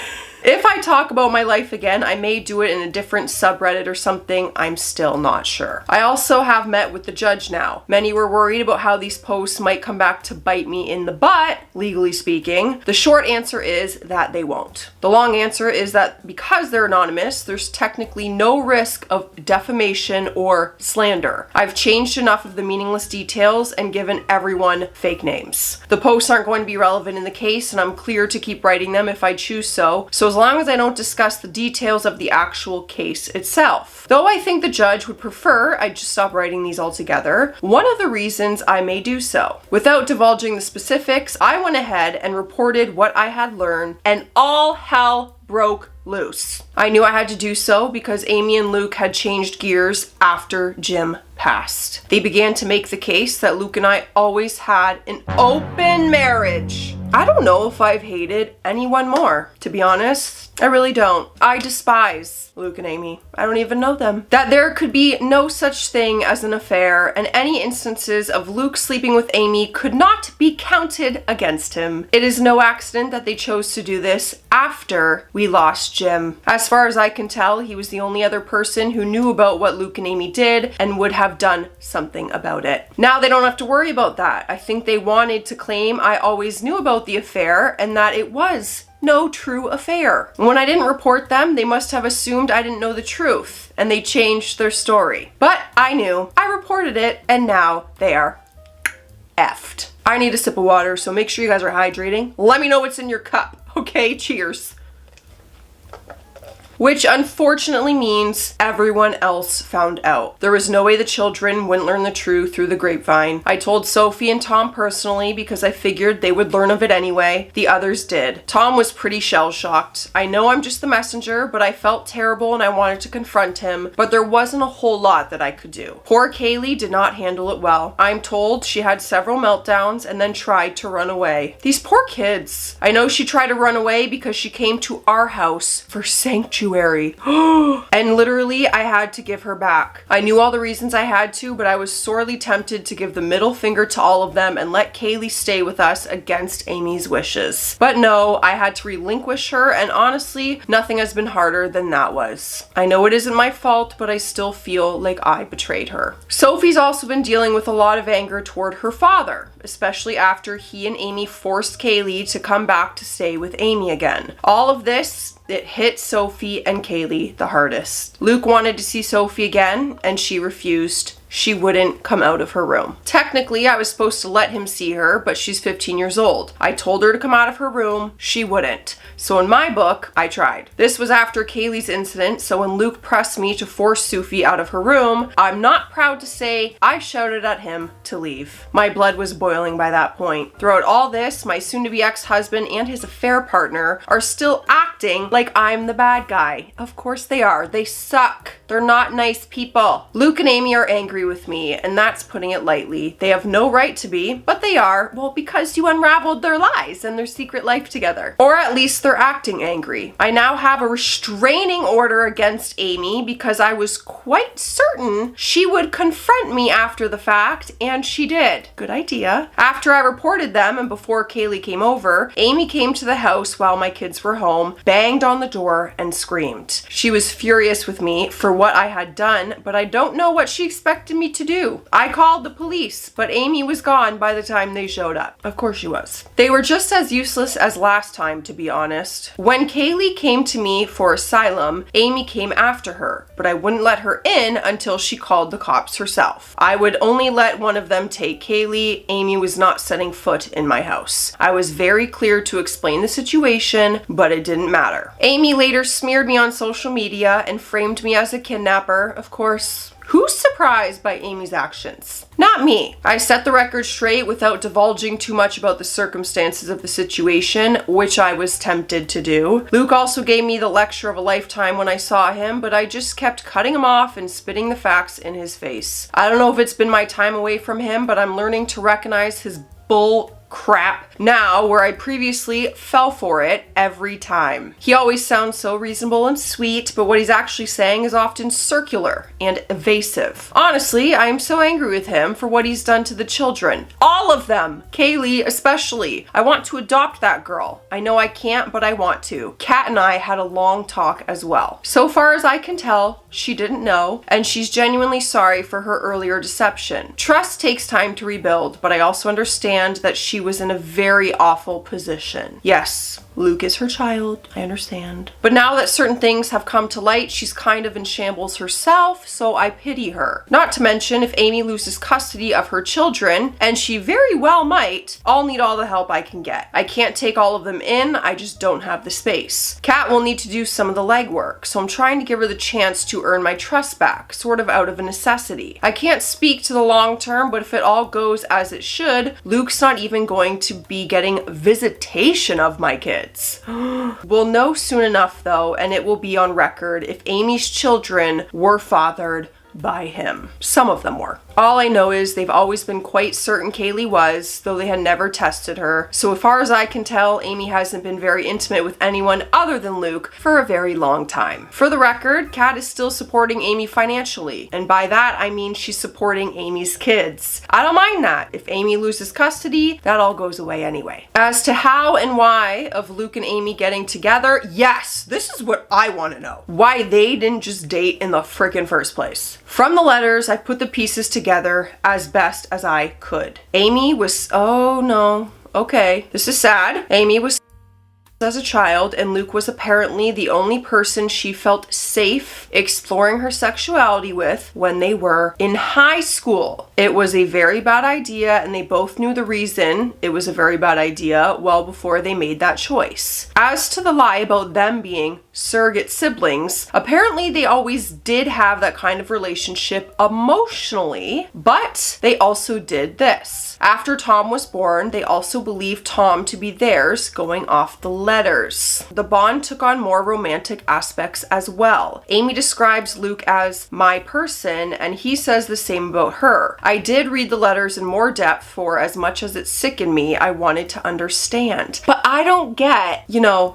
If I talk about my life again, I may do it in a different subreddit or something. I'm still not sure. I also have met with the judge now. Many were worried about how these posts might come back to bite me in the butt, legally speaking. The short answer is that they won't. The long answer is that because they're anonymous, there's technically no risk of defamation or slander. I've changed enough of the meaningless details and given everyone fake names. The posts aren't going to be relevant in the case, and I'm clear to keep writing them if I choose so as long as I don't discuss the details of the actual case itself. Though I think the judge would prefer I just stop writing these altogether, one of the reasons I may do so. Without divulging the specifics, I went ahead and reported what I had learned, and all hell broke loose. I knew I had to do so because Amy and Luke had changed gears after Jim passed. They began to make the case that Luke and I always had an open marriage. I don't know if I've hated anyone more, to be honest. I really don't. I despise Luke and Amy. I don't even know them. That there could be no such thing as an affair, and any instances of Luke sleeping with Amy could not be counted against him. It is no accident that they chose to do this after we lost Jim. As far as I can tell, he was the only other person who knew about what Luke and Amy did and would have done something about it. Now they don't have to worry about that. I think they wanted to claim I always knew about the affair and that it was no true affair. When I didn't report them, they must have assumed I didn't know the truth, and they changed their story. But I knew. I reported it, and now they are effed. I need a sip of water, so make sure you guys are hydrating. Let me know what's in your cup. Okay, cheers. Which unfortunately means everyone else found out. There was no way the children wouldn't learn the truth through the grapevine. I told Sophie and Tom personally because I figured they would learn of it anyway. The others did. Tom was pretty shell-shocked. I know I'm just the messenger, but I felt terrible and I wanted to confront him, but there wasn't a whole lot that I could do. Poor Kaylee did not handle it well. I'm told she had several meltdowns and then tried to run away. These poor kids. I know she tried to run away because she came to our house for sanctuary. And literally I had to give her back. I knew all the reasons I had to, but I was sorely tempted to give the middle finger to all of them and let Kaylee stay with us against Amy's wishes. But no, I had to relinquish her, and honestly, nothing has been harder than that was. I know it isn't my fault, but I still feel like I betrayed her. Sophie's also been dealing with a lot of anger toward her father, especially after he and Amy forced Kaylee to come back to stay with Amy again. All of this, it hit Sophie and Kaylee the hardest. Luke wanted to see Sophie again, and she refused. She wouldn't come out of her room. Technically, I was supposed to let him see her, but she's 15 years old. I told her to come out of her room. She wouldn't. So in my book, I tried. This was after Kaylee's incident, so when Luke pressed me to force Sophie out of her room, I'm not proud to say I shouted at him to leave. My blood was boiling by that point. Throughout all this, my soon-to-be ex-husband and his affair partner are still acting like I'm the bad guy. Of course they are. They suck. They're not nice people. Luke and Amy are angry with me, and that's putting it lightly. They have no right to be, but they are, well, because you unraveled their lies and their secret life together. Or at least they're acting angry. I now have a restraining order against Amy because I was quite certain she would confront me after the fact, and she did. Good idea. After I reported them and before Kaylee came over, Amy came to the house while my kids were home, banged on the door, and screamed. She was furious with me for what I had done, but I don't know what she expected me to do. I called the police, but Amy was gone by the time they showed up. Of course she was. They were just as useless as last time, to be honest. When Kaylee came to me for asylum, Amy came after her, but I wouldn't let her in until she called the cops herself. I would only let one of them take Kaylee. Amy was not setting foot in my house. I was very clear to explain the situation, but it didn't matter. Amy later smeared me on social media and framed me as a kidnapper. Of course, who's surprised by Amy's actions? Not me. I set the record straight without divulging too much about the circumstances of the situation, which I was tempted to do. Luke also gave me the lecture of a lifetime when I saw him, but I just kept cutting him off and spitting the facts in his face. I don't know if it's been my time away from him, but I'm learning to recognize his bull crap now where I previously fell for it every time. He always sounds so reasonable and sweet, but what he's actually saying is often circular and evasive. Honestly, I am so angry with him for what he's done to the children. All of them. Kaylee especially. I want to adopt that girl. I know I can't, but I want to. Kat and I had a long talk as well. So far as I can tell, she didn't know, and she's genuinely sorry for her earlier deception. Trust takes time to rebuild, but I also understand that she was in a very awful position. Yes, Luke is her child, I understand. But now that certain things have come to light, she's kind of in shambles herself, so I pity her. Not to mention, if Amy loses custody of her children, and she very well might, I'll need all the help I can get. I can't take all of them in, I just don't have the space. Kat will need to do some of the legwork, so I'm trying to give her the chance to earn my trust back, sort of out of a necessity. I can't speak to the long term, but if it all goes as it should, Luke's not even going to be getting visitation of my kids. We'll know soon enough though, and it will be on record if Amy's children were fathered by him. Some of them were. All I know is they've always been quite certain Kaylee was, though they had never tested her. So as far as I can tell, Amy hasn't been very intimate with anyone other than Luke for a very long time. For the record, Kat is still supporting Amy financially. And by that, I mean she's supporting Amy's kids. I don't mind that. If Amy loses custody, that all goes away anyway. As to how and why of Luke and Amy getting together, yes, this is what I want to know. Why they didn't just date in the frickin' first place. From the letters, I put the pieces together as best as I could. Amy was, oh no, okay, this is sad. Amy was as a child, and Luke was apparently the only person she felt safe exploring her sexuality with when they were in high school. It was a very bad idea, and they both knew the reason it was a very bad idea well before they made that choice. As to the lie about them being surrogate siblings, apparently they always did have that kind of relationship emotionally, but they also did this. After Tom was born, they also believed Tom to be theirs, going off the letters. The bond took on more romantic aspects as well. Amy describes Luke as my person, and he says the same about her. I did read the letters in more depth for as much as it sickened me, I wanted to understand. But I don't get,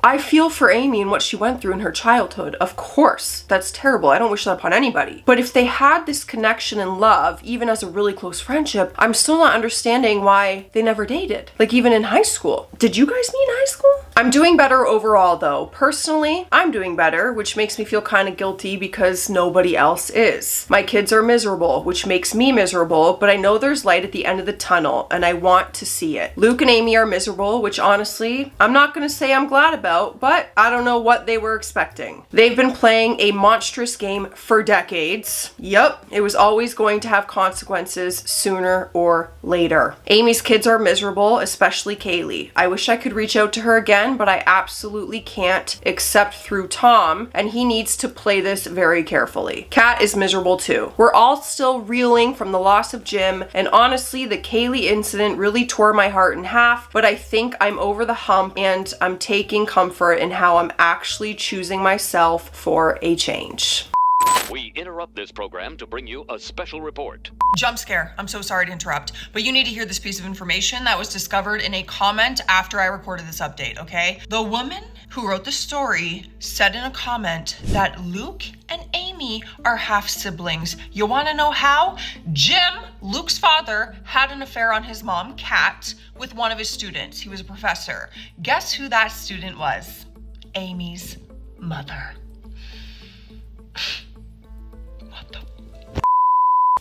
I feel for Amy and what she went through in her childhood. Of course, that's terrible. I don't wish that upon anybody. But if they had this connection and love, even as a really close friendship, I'm still not understanding why they never dated. Like even in high school. Did you guys meet in high school? I'm doing better overall though. Personally, I'm doing better, which makes me feel kind of guilty because nobody else is. My kids are miserable, which makes me miserable, but I know there's light at the end of the tunnel and I want to see it. Luke and Amy are miserable, which honestly, I'm not going to say I'm glad about, but I don't know what they were expecting. They've been playing a monstrous game for decades. Yup, it was always going to have consequences sooner or later. Amy's kids are miserable, especially Kaylee. I wish I could reach out to her again, but I absolutely can't except through Tom, and he needs to play this very carefully. Kat is miserable too. We're all still reeling from the loss of Jim, and honestly, the Kaylee incident really tore my heart in half, but I think I'm over the hump and I'm taking comfort in how I'm actually choosing myself for a change. We interrupt this program to bring you a special report. Jump scare. I'm so sorry to interrupt, but you need to hear this piece of information that was discovered in a comment after I recorded this update, okay? The woman who wrote the story said in a comment that Luke and Amy are half siblings. You want to know how? Jim, Luke's father, had an affair on his mom, Kat, with one of his students. He was a professor. Guess who that student was? Amy's mother.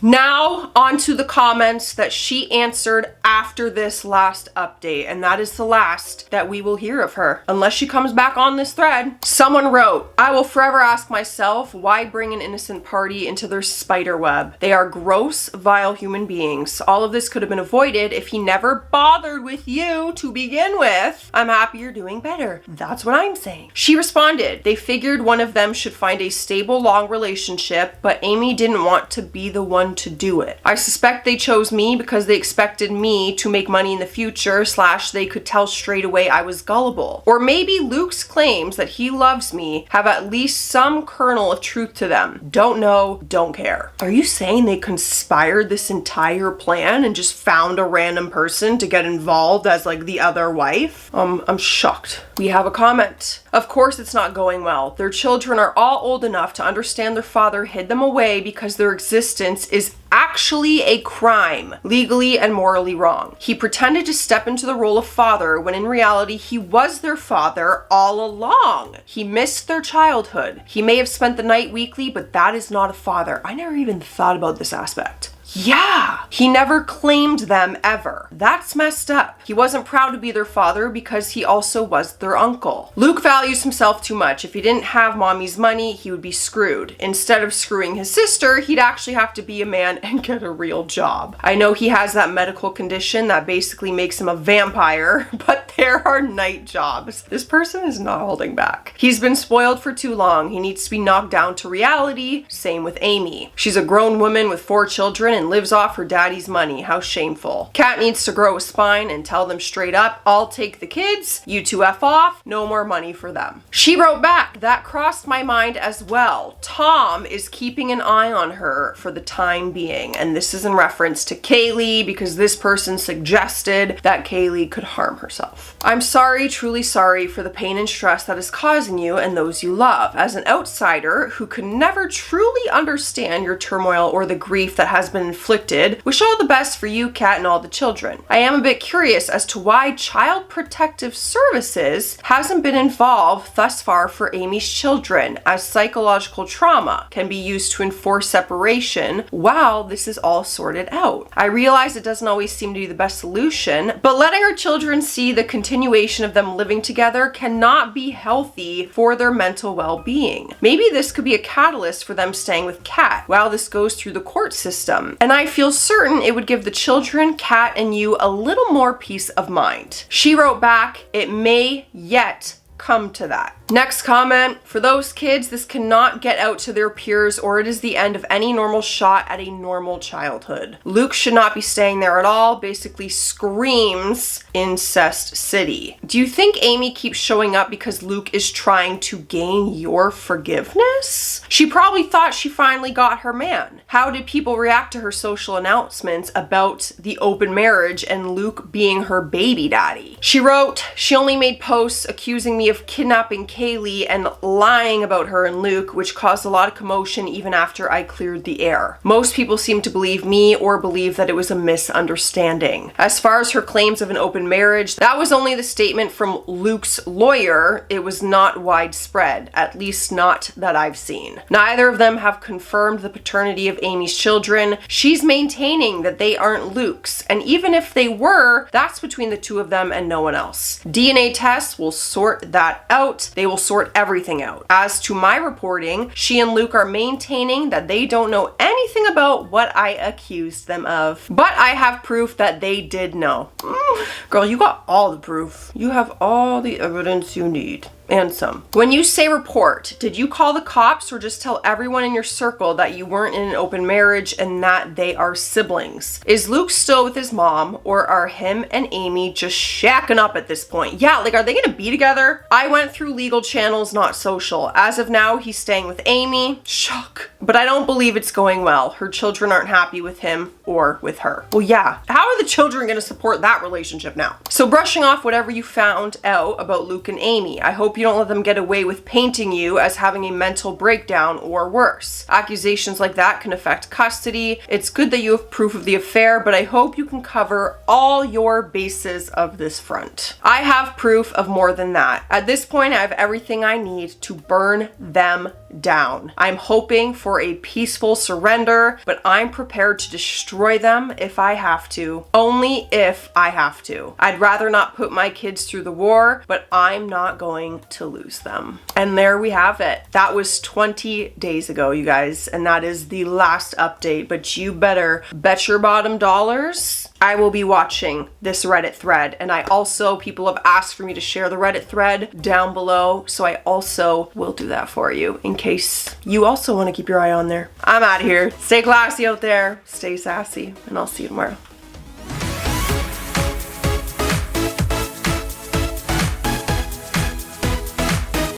Now, onto the comments that she answered after this last update, and that is the last that we will hear of her, unless she comes back on this thread. Someone wrote, I will forever ask myself, why bring an innocent party into their spider web? They are gross, vile human beings. All of this could have been avoided if he never bothered with you to begin with. I'm happy you're doing better. That's what I'm saying. She responded, they figured one of them should find a stable, long relationship, but Amy didn't want to be the one to do it. I suspect they chose me because they expected me to make money in the future / they could tell straight away I was gullible. Or maybe Luke's claims that he loves me have at least some kernel of truth to them. Don't know, don't care. Are you saying they conspired this entire plan and just found a random person to get involved as like the other wife? I'm shocked. We have a comment. Of course it's not going well. Their children are all old enough to understand their father hid them away because their existence is actually a crime, legally and morally wrong. He pretended to step into the role of father when in reality he was their father all along. He missed their childhood. He may have spent the night weekly, but that is not a father. I never even thought about this aspect. Yeah, he never claimed them ever. That's messed up. He wasn't proud to be their father because he also was their uncle. Luke values himself too much. If he didn't have mommy's money, he would be screwed. Instead of screwing his sister, he'd actually have to be a man and get a real job. I know he has that medical condition that basically makes him a vampire, but there are night jobs. This person is not holding back. He's been spoiled for too long. He needs to be knocked down to reality. Same with Amy. She's a grown woman with 4 children and and lives off her daddy's money. How shameful. Kat needs to grow a spine and tell them straight up, I'll take the kids, you two F off, no more money for them. She wrote back, that crossed my mind as well. Tom is keeping an eye on her for the time being. And this is in reference to Kaylee because this person suggested that Kaylee could harm herself. I'm sorry, truly sorry for the pain and stress that is causing you and those you love. As an outsider who could never truly understand your turmoil or the grief that has been inflicted, wish all the best for you, Kat, and all the children. I am a bit curious as to why Child Protective Services hasn't been involved thus far for Amy's children, as psychological trauma can be used to enforce separation while this is all sorted out. I realize it doesn't always seem to be the best solution, but letting our children see the continuation of them living together cannot be healthy for their mental well-being. Maybe this could be a catalyst for them staying with Kat while this goes through the court system, and I feel certain it would give the children, Kat, and you a little more peace of mind. She wrote back, it may yet come to that. Next comment, for those kids, this cannot get out to their peers or it is the end of any normal shot at a normal childhood. Luke should not be staying there at all, basically screams incest city. Do you think Amy keeps showing up because Luke is trying to gain your forgiveness? She probably thought she finally got her man. How did people react to her social announcements about the open marriage and Luke being her baby daddy? She wrote, she only made posts accusing me of kidnapping Kaylee and lying about her and Luke, which caused a lot of commotion even after I cleared the air. Most people seem to believe me or believe that it was a misunderstanding. As far as her claims of an open marriage, that was only the statement from Luke's lawyer. It was not widespread, at least not that I've seen. Neither of them have confirmed the paternity of Amy's children. She's maintaining that they aren't Luke's, and even if they were, that's between the two of them and no one else. DNA tests will sort that out. They will sort everything out. As to my reporting, she and Luke are maintaining that they don't know anything about what I accused them of. But I have proof that they did know. Girl, you got all the proof. You have all the evidence you need. And some. When you say report, did you call the cops or just tell everyone in your circle that you weren't in an open marriage and that they are siblings? Is Luke still with his mom or are him and Amy just shacking up at this point? Yeah, like are they gonna be together? I went through legal channels, not social. As of now, he's staying with Amy. Shock. But I don't believe it's going well. Her children aren't happy with him or with her. Well, yeah. How are the children gonna support that relationship now? So brushing off whatever you found out about Luke and Amy, I hope you don't let them get away with painting you as having a mental breakdown or worse. Accusations like that can affect custody. It's good that you have proof of the affair, but I hope you can cover all your bases of this front. I have proof of more than that. At this point, I have everything I need to burn them down. I'm hoping for a peaceful surrender, but I'm prepared to destroy them if I have to. Only if I have to. I'd rather not put my kids through the war, but I'm not going to lose them. And there we have it. That was 20 days ago, you guys, and that is the last update, but you better bet your bottom dollars I will be watching this Reddit thread. And I also, people have asked for me to share the Reddit thread down below, so I also will do that for you in case you also want to keep your eye on there. I'm out of here. Stay classy out there, stay sassy, and I'll see you tomorrow.